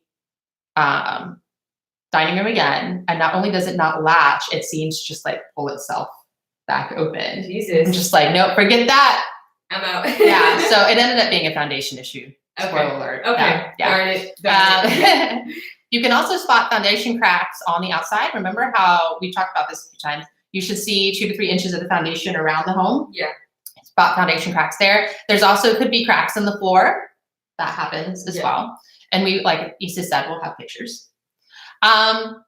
dining room again, and not only does it not latch, it seems to just pull itself back open. Jesus. I'm just nope, forget that. I'm out. Yeah, so it ended up being a foundation issue. Okay. Spoiler alert. Okay. Yeah. Darn it. You can also spot foundation cracks on the outside. Remember how we talked about this a few times? You should see 2 to 3 inches of the foundation around the home. Yeah. Spot foundation cracks there. There's also could be cracks in the floor. That happens as well. And we, like Issa said, we'll have pictures. But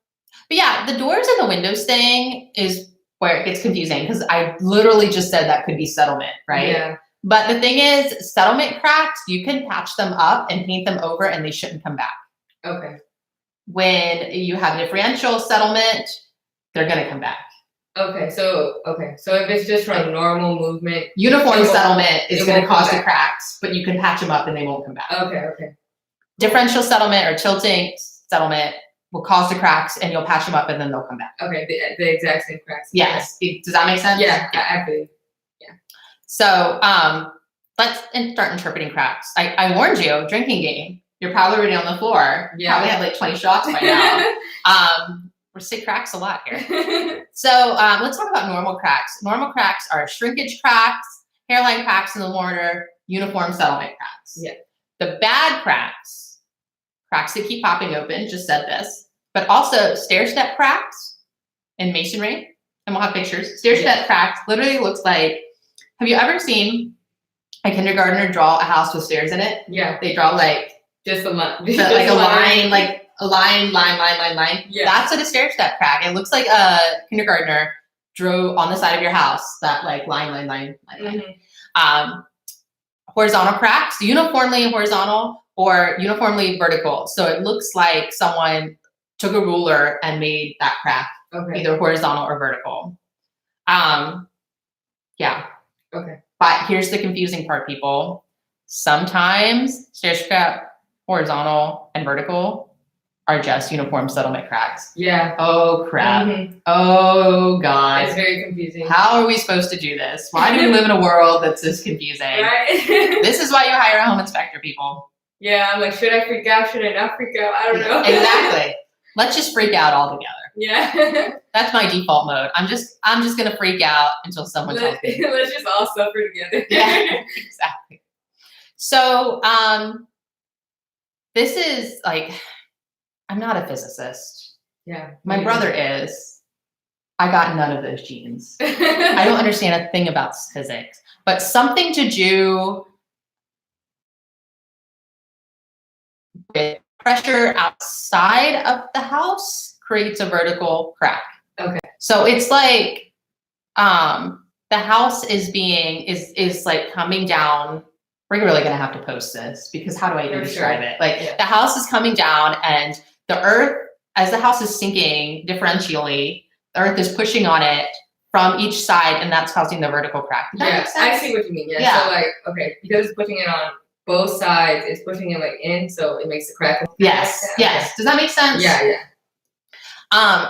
yeah, the doors and the windows thing is where it gets confusing because I literally just said that could be settlement, right? Yeah. But the thing is, settlement cracks, you can patch them up and paint them over and they shouldn't come back. Okay. When you have differential settlement, they're going to come back. Okay. So if it's just from normal movement. Uniform settlement is going to cause the back. cracks, but you can patch them up and they won't come back. Okay. Differential settlement or tilting settlement will cause the cracks and you'll patch them up and then they'll come back. Okay. The exact same cracks. Yes. Does that make sense? Yeah. Actually. Yeah. So let's start interpreting cracks. I warned you, drinking game. You're probably already on the floor. Yeah. Probably had 20 shots by now. We say cracks a lot here. So let's talk about normal cracks. Normal cracks are shrinkage cracks, hairline cracks in the mortar, uniform settlement cracks. Yeah. The bad cracks that keep popping open, just said this, but also stair step cracks in masonry, and we'll have pictures. Stair step cracks literally looks like, have you ever seen a kindergartner draw a house with stairs in it? Yeah. They draw just a line. Line. Yeah. That's what a stair step crack. It looks like a kindergartner drew on the side of your house that line. Mm-hmm. Horizontal cracks, uniformly horizontal or uniformly vertical. So it looks like someone took a ruler and made that crack either horizontal or vertical. Yeah. Okay. But here's the confusing part, people. Sometimes stair step, horizontal, and vertical are just uniform settlement cracks. Yeah. Oh, crap. Mm-hmm. Oh, God. It's very confusing. How are we supposed to do this? Why do we live in a world that's this confusing? Right? This is why you hire a home inspector, people. Yeah, I'm should I freak out? Should I not freak out? I don't know. Exactly. Let's just freak out altogether. Yeah. That's my default mode. I'm just gonna freak out until someone tells me. Let's just all suffer together. Yeah, exactly. So this is I'm not a physicist. Yeah. My brother is. I got none of those genes. I don't understand a thing about physics, but something to do with pressure outside of the house creates a vertical crack. Okay. So it's the house is coming down. We're really gonna have to post this because how do I even describe it? The house is coming down and the earth, as the house is sinking differentially, the earth is pushing on it from each side and that's causing the vertical crack. I see what you mean. Yeah. So because it's pushing it on both sides, it's pushing it in, so it makes a crack. Yes. Does that make sense? Yeah.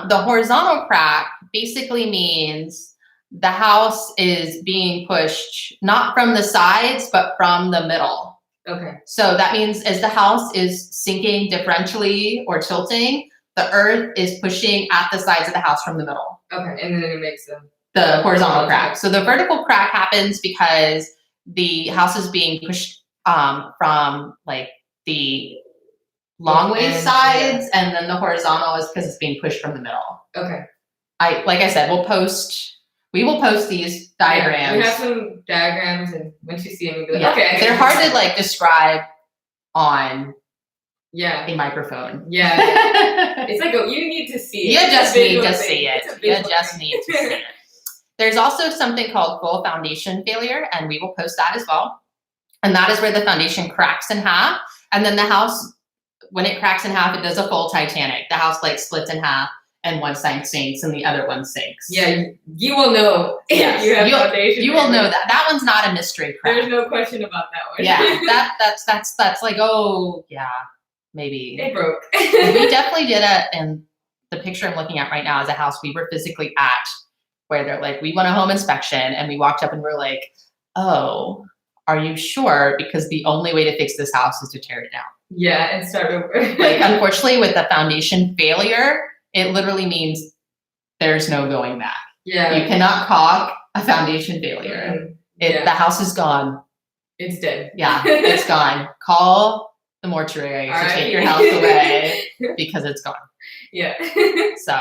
The horizontal crack basically means the house is being pushed not from the sides, but from the middle. Okay. So that means as the house is sinking differentially or tilting, the earth is pushing at the sides of the house from the middle. Okay, and then it makes the horizontal crack. So the vertical crack happens because the house is being pushed from like the long way sides, and then the horizontal is because it's being pushed from the middle. Okay. Like I said, we will post these diagrams. Yeah, we have some diagrams, and once you see them, you'll be like, Yeah. okay. They're hard to like describe on a microphone. Yeah. It's like, you need to see it. You just need to see it. You just need to see it. There's also something called full foundation failure, and we will post that as well. And that is where the foundation cracks in half. And then the house, when it cracks in half, it does a full Titanic. The house like splits in half, and one side sinks and the other one sinks. Yeah, you will know. Yes. You have foundation. You will know that. That one's not a mystery crack. There's no question about that one. Yeah, that's like, oh yeah, maybe. It broke. We definitely did it, and the picture I'm looking at right now is a house we were physically at, where they're like, we want a home inspection, and we walked up and we're like, oh, are you sure? Because the only way to fix this house is to tear it down. Yeah, and start over. Like, unfortunately, with the foundation failure, it literally means there's no going back. Yeah. You cannot caulk a foundation failure. Mm-hmm. The house is gone. It's dead. Yeah, it's gone. Call the mortuary to take your house away because it's gone. Yeah. So,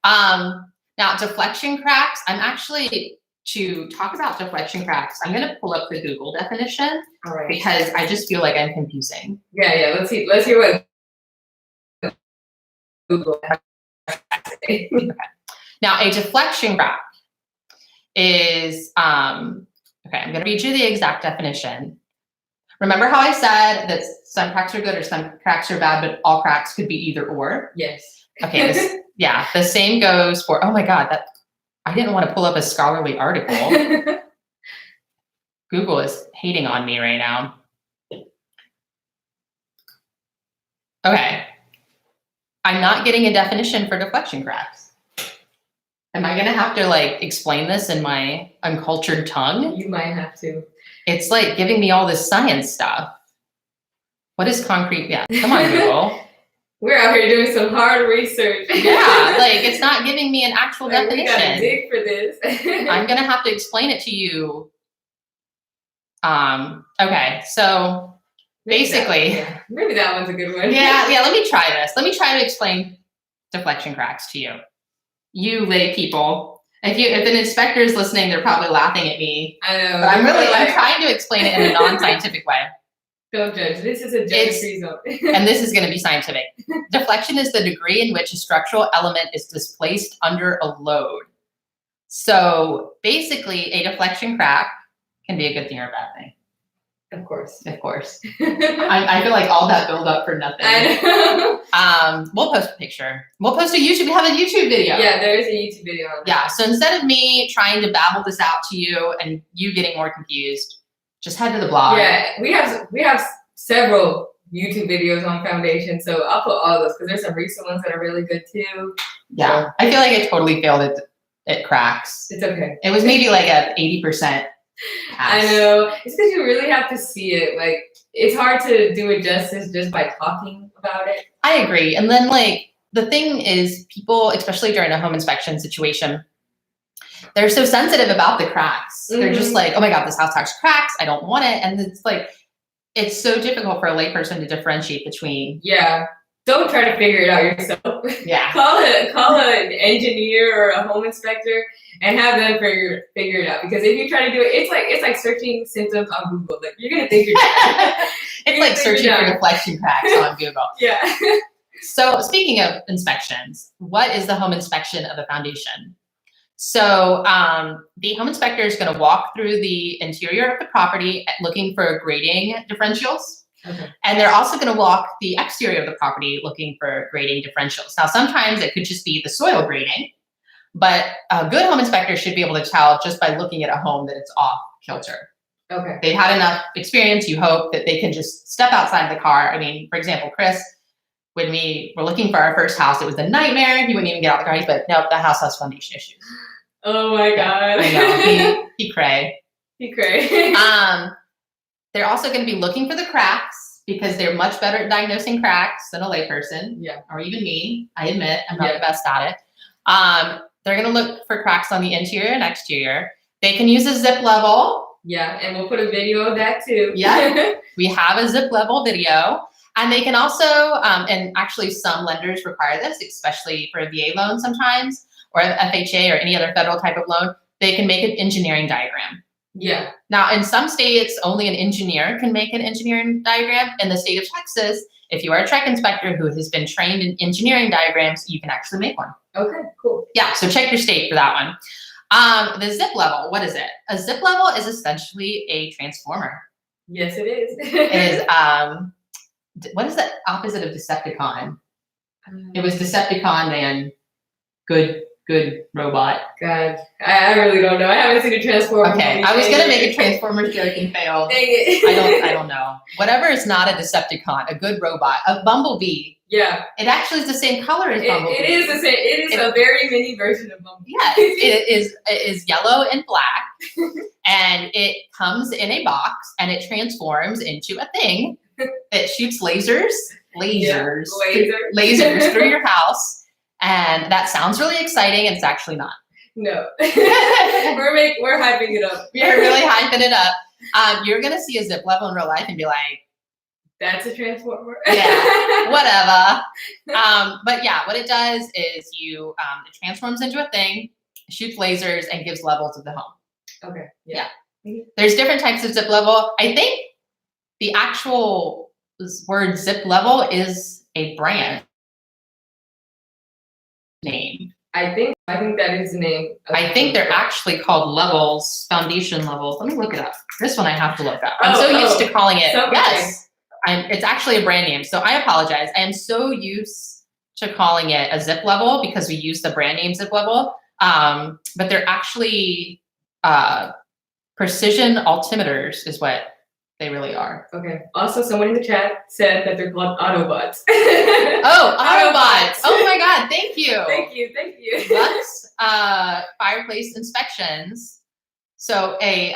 now deflection cracks. I'm actually, to talk about deflection cracks, I'm going to pull up the Google definition. All right. Because I just feel like I'm confusing. Yeah. Let's hear what Google has to say. Now, a deflection crack is, okay, I'm going to read you the exact definition. Remember how I said that some cracks are good or some cracks are bad, but all cracks could be either or? Yes. Okay, the same goes for, oh my God, I didn't want to pull up a scholarly article. Google is hating on me right now. Okay. I'm not getting a definition for deflection cracks. Am I going to have to like explain this in my uncultured tongue? You might have to. It's like giving me all this science stuff. What is concrete? Yeah, come on, Google. We're out here doing some hard research. Yeah, like it's not giving me an actual definition. We gotta dig for this. I'm gonna have to explain it to you. Okay, so basically, maybe that one's a good one. Yeah. Let me try this. Let me try to explain deflection cracks to you. You lay people. If an inspector is listening, they're probably laughing at me. I know. But I'm trying to explain it in a non-scientific way. Don't judge. This is a judge-free zone. And this is going to be scientific. Deflection is the degree in which a structural element is displaced under a load. So basically, a deflection crack can be a good thing or a bad thing. Of course. Of course. I feel like all that build up for nothing. I know. We'll post a picture. We'll post a YouTube. We have a YouTube video. Yeah, there is a YouTube video on that. Yeah. So instead of me trying to babble this out to you and you getting more confused, just head to the blog. Yeah, we have several YouTube videos on foundation, so I'll put all those because there's some recent ones that are really good too. Yeah. I feel like I totally failed at cracks. It's okay. It was maybe like a 80%. I know. It's because you really have to see it. Like, it's hard to do it justice just by talking about it. I agree. And then, like, the thing is, people, especially during a home inspection situation, they're so sensitive about the cracks. Mm-hmm. They're just like, oh my God, this house has cracks. I don't want it. And it's like, it's so difficult for a layperson to differentiate between. Yeah. Don't try to figure it out yourself. Yeah. Call an engineer or a home inspector and have them figure it out. Because if you try to do it, it's like searching symptoms on Google. Like, you're gonna think you're it's like searching for deflection cracks on Google. Yeah. So speaking of inspections, what is the home inspection of a foundation? So the home inspector is going to walk through the interior of the property looking for grading differentials. Okay. And they're also going to walk the exterior of the property looking for grading differentials. Now, sometimes it could just be the soil grading, but a good home inspector should be able to tell just by looking at a home that it's off kilter. Okay. They've had enough experience, you hope, that they can just step outside the car. I mean, for example, Chris, when we were looking for our first house, it was a nightmare. He wouldn't even get out the car. He's like, nope, that house has foundation issues. Oh my God. I know, he cray. He cray. They're also going to be looking for the cracks because they're much better at diagnosing cracks than a layperson. Yeah. Or even me. I admit, I'm not the best at it. They're going to look for cracks on the interior and exterior. They can use a zip level Yeah, and we'll put a video of that too. Yeah, we have a zip level video. And they can also, and actually some lenders require this, especially for a VA loan sometimes, or FHA or any other federal type of loan, they can make an engineering diagram. Yeah. Now, in some states, only an engineer can make an engineering diagram. In the state of Texas, if you are a check inspector who has been trained in engineering diagrams, you can actually make one. Okay, cool. Yeah, so check your state for that one. The zip level, what is it? A zip level is essentially a transformer. Yes, it is. It is, what is the opposite of Decepticon? It was Decepticon and good robot. God, I really don't know. I haven't seen a Transformer. Okay, I was gonna make a Transformers joke and fail. Dang it. I don't know. Whatever is not a Decepticon, a good robot, a Bumblebee. Yeah. It actually is the same color as Bumblebee. It is the same. It is a very mini version of Bumblebee. Yeah, it is yellow and black, and it comes in a box, and it transforms into a thing that shoots lasers through your house. And that sounds really exciting, and it's actually not. No. we're hyping it up. We're really hyping it up. You're gonna see a zip level in real life and be like, that's a transformer. Yeah, whatever. But yeah, what it does is it transforms into a thing, shoots lasers, and gives levels of the home. Okay. Yeah. There's different types of zip level. I think the actual word zip level is a brand name. I think that is the name. I think they're actually called levels, foundation levels. Let me look it up. This one I have to look up. I'm used to calling it. Yes, it's actually a brand name. So I apologize. I am so used to calling it a zip level because we use the brand name zip level. But they're actually precision altimeters is what they really are. Okay. Also, someone in the chat said that they're called Autobots. Oh, Autobots. Oh my God. Thank you. Thank you. Lux fireplace inspections. So a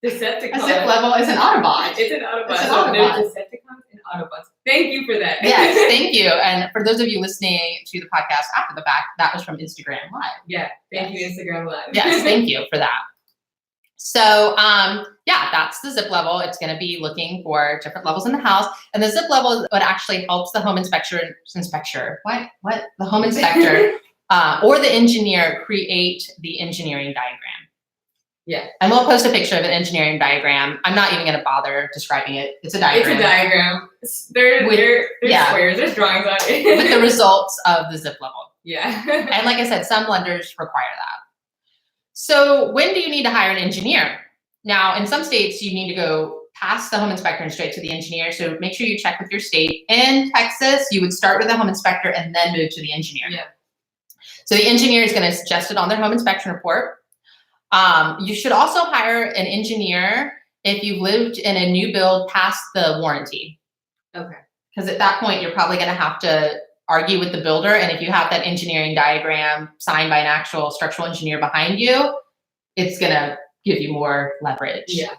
Decepticon. A zip level is an Autobot. It's an Autobot. It's an so Autobot. there's Decepticons and Autobots. Thank you for that. Yes, thank you. And for those of you listening to the podcast after the fact, that was from Instagram Live. Yeah. Thank you, Instagram Live. Yes, thank you for that. So, yeah, that's the zip level. It's going to be looking for different levels in the house. And the zip level is what actually helps the home inspector, the home inspector or the engineer create the engineering diagram. Yeah. And we'll post a picture of an engineering diagram. I'm not even going to bother describing it. It's a diagram. It's a diagram. There's squares, there's drawings on it. With the results of the zip level. Yeah. And like I said, some lenders require that. So when do you need to hire an engineer? Now, in some states, you need to go past the home inspector and straight to the engineer. So make sure you check with your state. In Texas, you would start with the home inspector and then move to the engineer. Yeah. So the engineer is going to suggest it on their home inspection report. You should also hire an engineer if you've lived in a new build past the warranty. Okay. Because at that point, you're probably going to have to argue with the builder. And if you have that engineering diagram signed by an actual structural engineer behind you, it's going to give you more leverage. Yeah.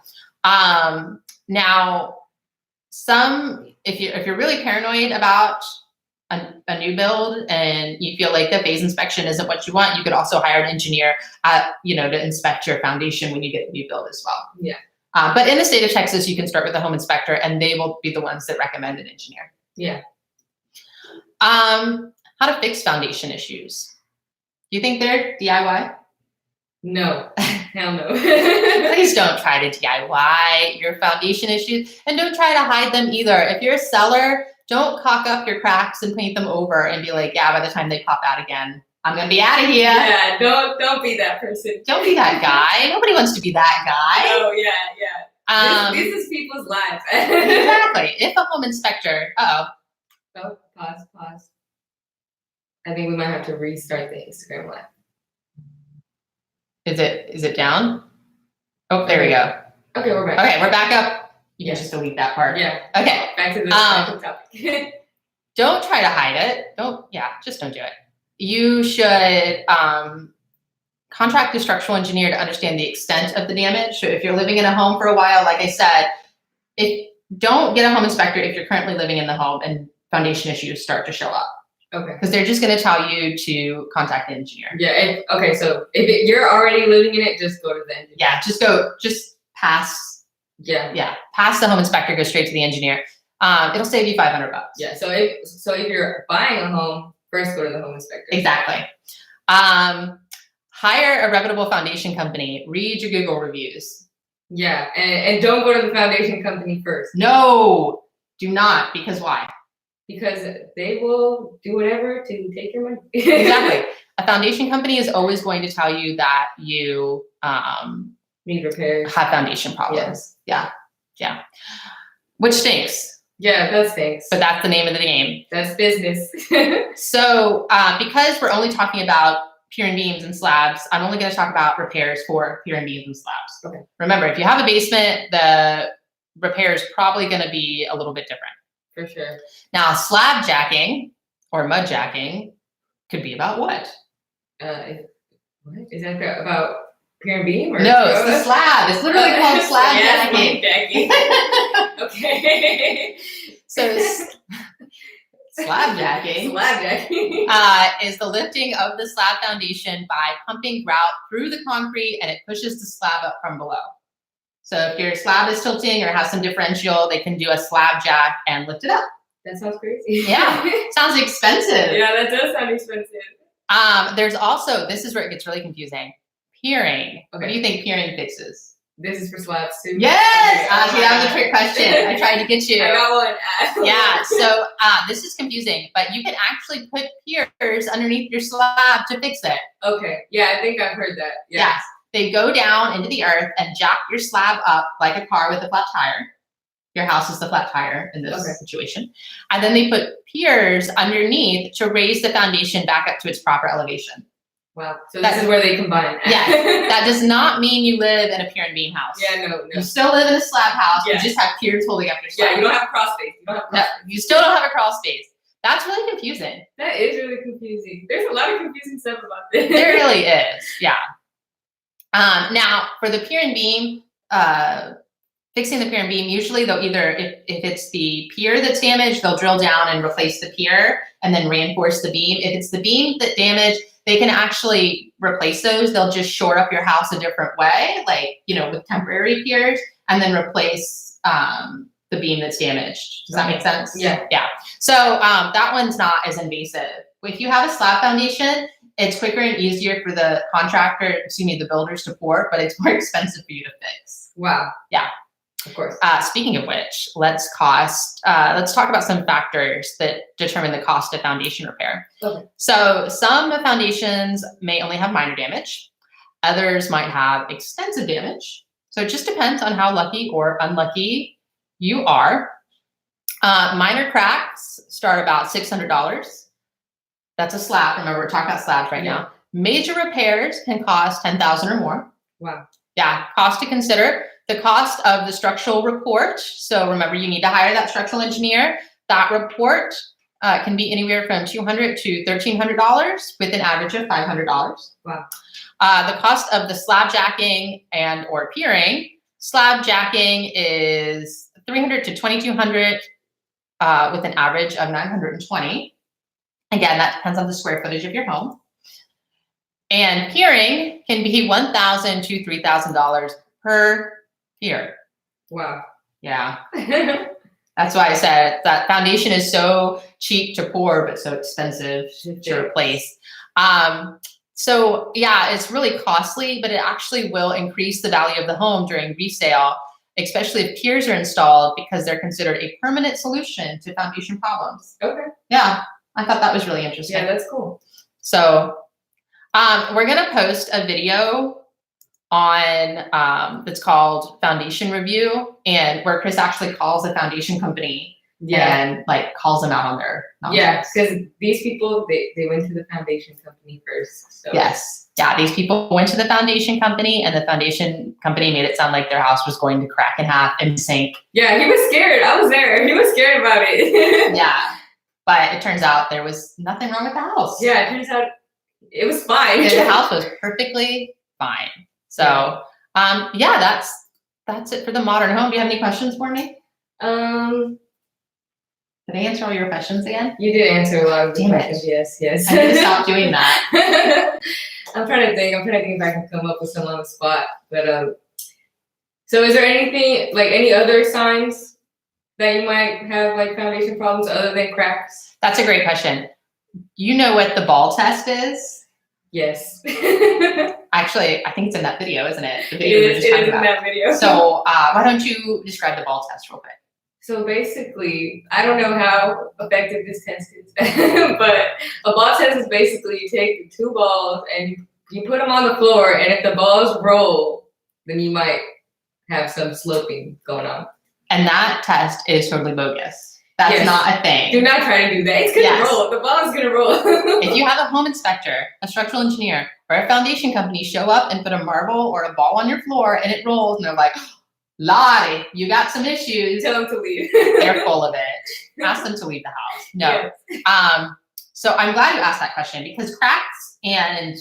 Now, if you're really paranoid about a new build and you feel like the phase inspection isn't what you want, you could also hire an engineer to inspect your foundation when you get a new build as well. Yeah. But in the state of Texas, you can start with the home inspector and they will be the ones that recommend an engineer. Yeah. How to fix foundation issues. Do you think they're DIY? No. Hell no. Please don't try to DIY your foundation issues and don't try to hide them either. If you're a seller, don't caulk up your cracks and paint them over and be like, yeah, by the time they pop out again, I'm gonna be out of here. Yeah, don't be that person. Don't be that guy. Nobody wants to be that guy. Oh yeah. This is people's lives. Exactly. If a home inspector, Oh, pause. I think we might have to restart the Instagram Live. Is it down? Oh, there we go. Okay, we're back. Okay, we're back up. You can just delete that part. Yeah. Okay. Back to the topic. Don't try to hide it. Just don't do it. You should contract a structural engineer to understand the extent of the damage. So if you're living in a home for a while, like I said, don't get a home inspector if you're currently living in the home and foundation issues start to show up. Okay. Because they're just going to tell you to contact an engineer. Yeah. So if you're already living in it, just go to the engineer. Yeah. Just pass Yeah. pass the home inspector, go straight to the engineer. It'll save you $500. Yeah. So if you're buying a home, first go to the home inspector. Exactly. Hire a reputable foundation company. Read your Google reviews. Yeah, and don't go to the foundation company first. No, do not, because why? Because they will do whatever to take your money. Exactly. A foundation company is always going to tell you that you need repairs, have foundation problems. Yeah. Which stinks. Yeah, that stinks. But that's the name of the game. That's business. So because we're only talking about pier and beams and slabs, I'm only going to talk about repairs for pier and beams and slabs. Okay. Remember, if you have a basement, the repair is probably going to be a little bit different. For sure. Now, slab jacking or mud jacking could be about what? What? Is that about pier and beam? Or no, it's the slab. It's literally called slab jacking. Okay. So slab jacking is the lifting of the slab foundation by pumping grout through the concrete, and it pushes the slab up from below. So if your slab is tilting or has some differential, they can do a slab jack and lift it up. That sounds crazy. Yeah, sounds expensive. Yeah, that does sound expensive. There's also, this is where it gets really confusing, piering. Okay. What do you think piering fixes? This is for slabs too. Yes! See, that was a trick question. I tried to get you. I got one. Yeah, so this is confusing, but you can actually put piers underneath your slab to fix it. Okay, yeah, I think I've heard that. Yes. They go down into the earth and jack your slab up like a car with a flat tire. Your house is the flat tire in this situation. And then they put piers underneath to raise the foundation back up to its proper elevation. Wow. So this is where they combine. Yeah. That does not mean you live in a pier and beam house. Yeah, no. You still live in a slab house. Yeah. You just have piers holding up your slab. Yeah, you don't have a crawl space. No, you still don't have a crawl space. That's really confusing. That is really confusing. There's a lot of confusing stuff about this. There really is. Yeah. Now, for the pier and beam, fixing the pier and beam, usually they'll either, if it's the pier that's damaged, they'll drill down and replace the pier and then reinforce the beam. If it's the beam that's damaged, they can actually replace those. They'll just shore up your house a different way, like, with temporary piers, and then replace the beam that's damaged. Does that make sense? Yeah. Yeah. So that one's not as invasive. If you have a slab foundation, it's quicker and easier for the the builders to pour, but it's more expensive for you to fix. Wow. Yeah. Of course. Speaking of which, let's talk about some factors that determine the cost of foundation repair. Okay. So some foundations may only have minor damage. Others might have extensive damage. So it just depends on how lucky or unlucky you are. Minor cracks start about $600. That's a slab. Remember, we're talking about slabs right now. Major repairs can cost $10,000 or more. Wow. Yeah, cost to consider. The cost of the structural report. So remember, you need to hire that structural engineer. That report can be anywhere from $200 to $1,300 with an average of $500. Wow. The cost of the slab jacking and or piering. Slab jacking is $300 to $2,200 with an average of $920. Again, that depends on the square footage of your home. And piering can be $1,000 to $3,000 per pier. Wow. Yeah. That's why I said that foundation is so cheap to pour, but so expensive to replace. So yeah, it's really costly, but it actually will increase the value of the home during resale, especially if piers are installed, because they're considered a permanent solution to foundation problems. Okay. Yeah, I thought that was really interesting. Yeah, that's cool. So we're gonna post a video on that's called Foundation Review, and where Chris actually calls a foundation company and calls them out on their nonsense. Yeah, because these people they went to the foundation company first. So. Yes. Yeah, these people went to the foundation company, and the foundation company made it sound like their house was going to crack in half and sink. Yeah, he was scared. I was there. He was scared about it. Yeah. But it turns out there was nothing wrong with the house. Yeah, it turns out it was fine. The house was perfectly fine. So, that's it for the modern home. Do you have any questions for me? Did I answer all your questions again? You did answer a lot of the questions. Yes. I need to stop doing that. I'm trying to think if I can come up with some on the spot. But So is there anything, like any other signs that you might have like foundation problems other than cracks? That's a great question. You know what the ball test is? Yes. Actually, I think it's in that video, isn't it? The It video we were is just talking in about. that video. So why don't you describe the ball test real quick? So basically, I don't know how effective this test is, but a ball test is basically you take the two balls and you put them on the floor, and if the balls roll, then you might have some sloping going on. And that test is totally bogus. That's Yes. not a thing. Do not try to do that. It's gonna roll. The ball is gonna roll. If you have a home inspector, a structural engineer, or a foundation company show up and put a marble or a ball on your floor and it rolls and they're like, lie, you got some issues. Tell them to leave. They're full of it. Ask them to leave the house. No. Yes. So I'm glad you asked that question because cracks and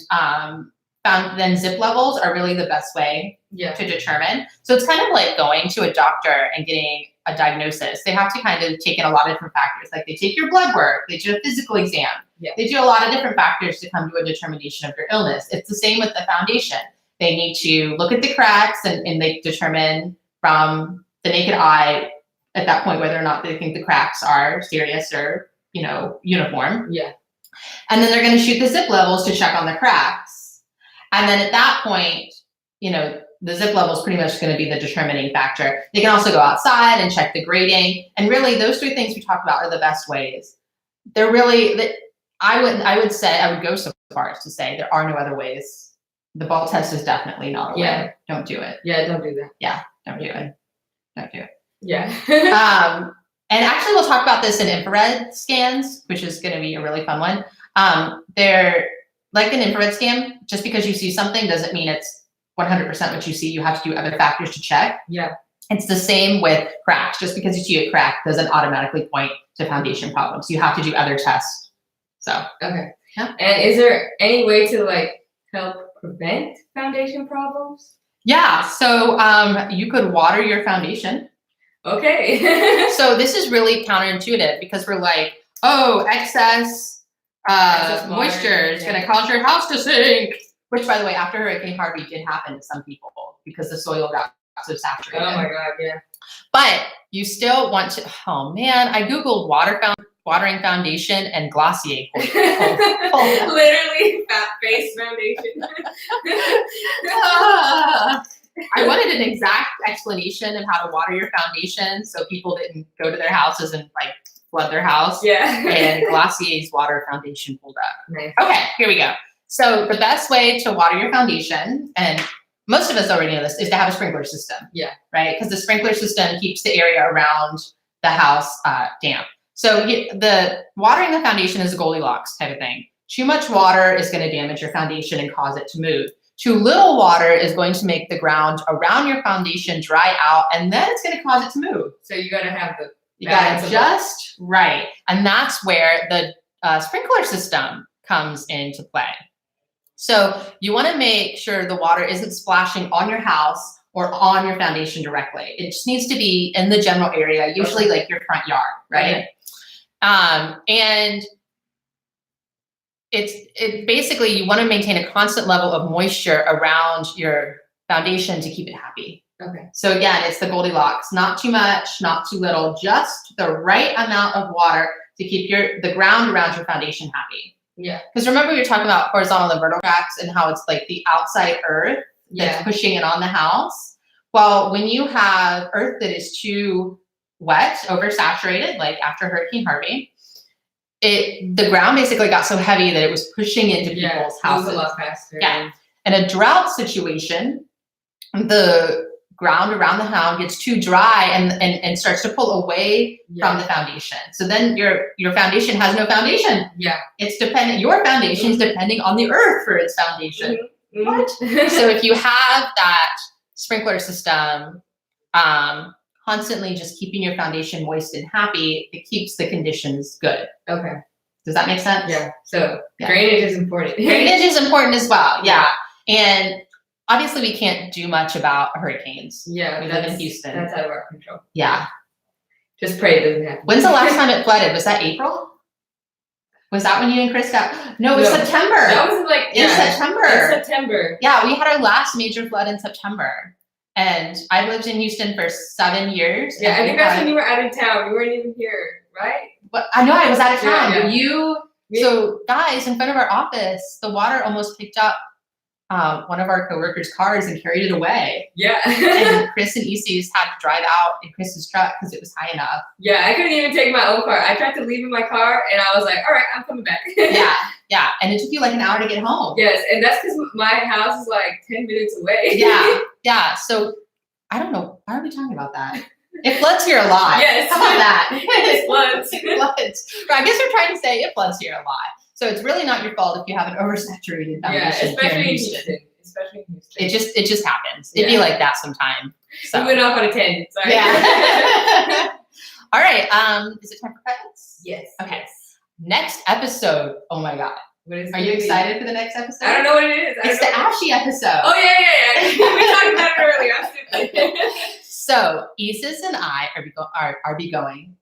then zip levels are really the best way to determine. So it's kind of like going to a doctor and getting a diagnosis. They have to kind of take in a lot of different factors. Like they take your blood work, they do a physical exam. They do a lot of different factors to come to a determination of your illness. It's the same with the foundation. They need to look at the cracks and they determine from the naked eye at that point whether or not they think the cracks are serious or, uniform. Yeah. And then they're going to shoot the zip levels to check on the cracks. And then at that point, the zip level is pretty much going to be the determining factor. They can also go outside and check the grading. And really, those three things we talked about are the best ways. They're really, I would go so far as to say there are no other ways. The ball test is definitely not a way. Don't do it. Yeah, don't do that. Yeah, don't do it. Don't do it. Yeah. And actually, we'll talk about this in infrared scans, which is going to be a really fun one. They're like an infrared scan. Just because you see something doesn't mean it's 100% what you see. You have to do other factors to check. Yeah. It's the same with cracks. Just because you see a crack doesn't automatically point to foundation problems. You have to do other tests. So. Okay. Yeah. And is there any way to help prevent foundation problems? Yeah. So you could water your foundation. Okay. So this is really counterintuitive because we're like, oh, excess moisture is going to cause your house to sink. Which, by the way, after Hurricane Harvey did happen to some people because the soil got so saturated. Oh my God, yeah. But you still want to, oh man, I Googled watering foundation and Glossier. Literally, face foundation. I wanted an exact explanation of how to water your foundation so people didn't go to their houses and flood their house. Yeah. And Glossier's water foundation pulled up. Nice. Okay, here we go. So the best way to water your foundation, and most of us already know this, is to have a sprinkler system. Yeah. Right? Because the sprinkler system keeps the area around the house damp. So the watering the foundation is a Goldilocks type of thing. Too much water is going to damage your foundation and cause it to move. Too little water is going to make the ground around your foundation dry out, and then it's going to cause it to move. So you got to have you got it just right. And that's where the sprinkler system comes into play. So you want to make sure the water isn't splashing on your house or on your foundation directly. It just needs to be in the general area, usually like your front yard, right? Okay. And it basically, you want to maintain a constant level of moisture around your foundation to keep it happy. Okay. So again, it's the Goldilocks, not too much, not too little, just the right amount of water to keep the ground around your foundation happy. Yeah. Because remember we were talking about horizontal and vertical cracks and how it's like the outside earth that's pushing it on the house. Well, when you have earth that is too wet, oversaturated, like after Hurricane Harvey, the ground basically got so heavy that it was pushing into people's houses. A lot faster. Yeah. In a drought situation, the ground around the house gets too dry and starts to pull away from the foundation. So then your foundation has no foundation. Yeah. It's dependent, your foundation is depending on the earth for its foundation. Mm-hmm. What? So if you have that sprinkler system, constantly just keeping your foundation moist and happy, it keeps the conditions good. Okay. Does that make sense? Yeah. So drainage is important. Drainage is important as well. Yeah. And obviously we can't do much about hurricanes. Yeah. We live in Houston. That's out of our control. Yeah. Just pray it doesn't happen. When's the last time it flooded? Was that April? Was that when you and Chris got? No, it was September. That was in September. In September. Yeah, we had our last major flood in September. And I lived in Houston for 7 years. Yeah, I think that's when you were out of town. You weren't even here, right? But I know I was out of town, Yeah, but so guys, in front of our office, the water almost picked up one of our coworkers' cars and carried it away. Yeah. And Chris and Isis had to drive out in Chris's truck because it was high enough. Yeah, I couldn't even take my own car. I tried to leave in my car, and I was like, all right, I'm coming back. Yeah. And it took you like an hour to get home. Yes, and that's because my house is like 10 minutes away. Yeah. So I don't know. Why are we talking about that? It floods here a lot. Yes. How about that? It floods. It floods. But I guess you're trying to say it floods here a lot. So it's really not your fault if you have an oversaturated foundation here in Houston. Especially in Houston. It just happens. It'd be like that sometime. So. We went off on a tangent. Sorry. Yeah. All right. Is it time for credits? Yes. Okay. Yes. Next episode. Oh my God. What is Are you excited for the next episode? I don't know what it is. It's the Ashy episode. Oh yeah. We talked about it earlier. I'm stupid. So Isis and I are be going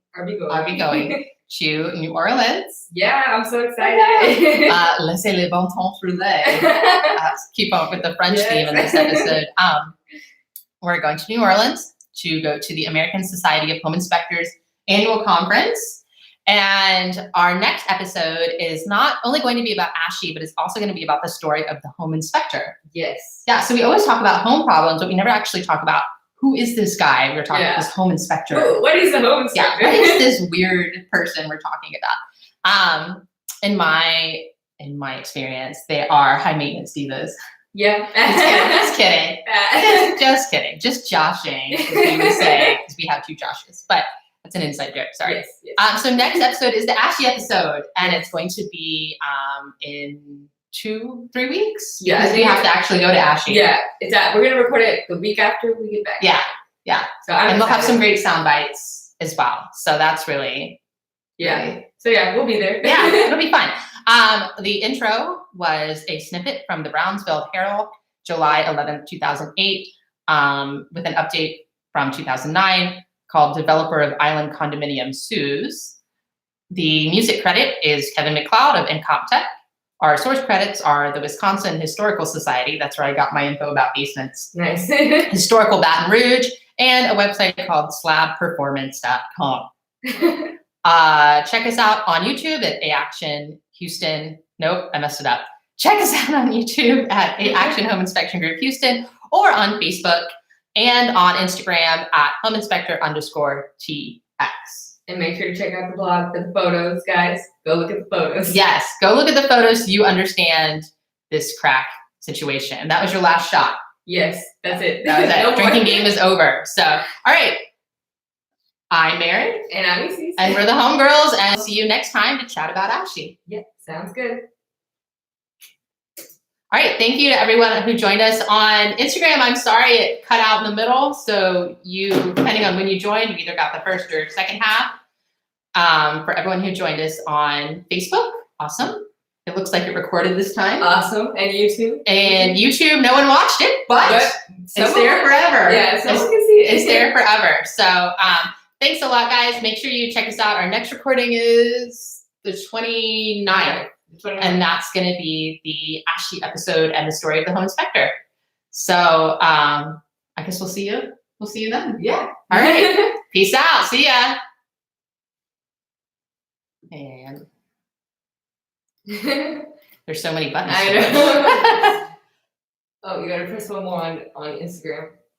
to New Orleans. Yeah, I'm so excited. Laissez les bon temps rouler. Keep up with the French theme in this episode. We're going to New Orleans to go to the American Society of Home Inspectors annual conference. And our next episode is not only going to be about Ashy, but it's also going to be about the story of the home inspector. Yes. Yeah, so we always talk about home problems, but we never actually talk about who is this guy we're talking about, this home inspector. Ooh, what is a home inspector? Yeah, what is this weird person we're talking about? In my experience, they are high maintenance divas. Yeah. Just kidding. Just kidding. Just joshing, as we would say, because we have 2 Joshes. But that's an inside joke, sorry. Yes. So next episode is the Ashy episode, and it's going to be in 2-3 weeks. Yeah, because we have to actually go to Ashy. Yeah, we're gonna record it the week after we get back. Yeah. So and we'll have some great sound bites as well. So that's really So we'll be there. Yeah, it'll be fun. The intro was a snippet from the Brownsville Herald, July 11th, 2008, with an update from 2009 called Developer of Island Condominium Sues. The music credit is Kevin McLeod of Incomptech. Our source credits are the Wisconsin Historical Society. That's where I got my info about basements. Nice. Historical Baton Rouge, and a website called slabperformance.com. Check us out on YouTube at A-Action Houston. Nope, I messed it up. Check us out on YouTube at A-Action Home Inspection Group Houston, or on Facebook and on Instagram at homeinspector_TX. And make sure to check out the blog for the photos, guys. Go look at the photos. Yes, go look at the photos so you understand this crack situation. That was your last shot. Yes, that's it. That was it. No drinking game is over. So, all right. I'm Mary. And I'm Isis. And we're the HomeGirls, and see you next time to chat about Ashy. Yeah, sounds good. All right, thank you to everyone who joined us on Instagram. I'm sorry it cut out in the middle, so you, depending on when you joined, you either got the first or second half. For everyone who joined us on Facebook, awesome. It looks like it recorded this time. Awesome, and YouTube. And YouTube, no one watched it, but it's there forever. Yeah, someone can see it. It's there forever. So thanks a lot, guys. Make sure you check us out. Our next recording is the 29th. And that's going to be the Ashy episode and the story of the home inspector. So I guess we'll see you. We'll see you then. Yeah. All right. Peace out. See ya. And there's so many buttons. I know. Oh, you got to press one more on Instagram.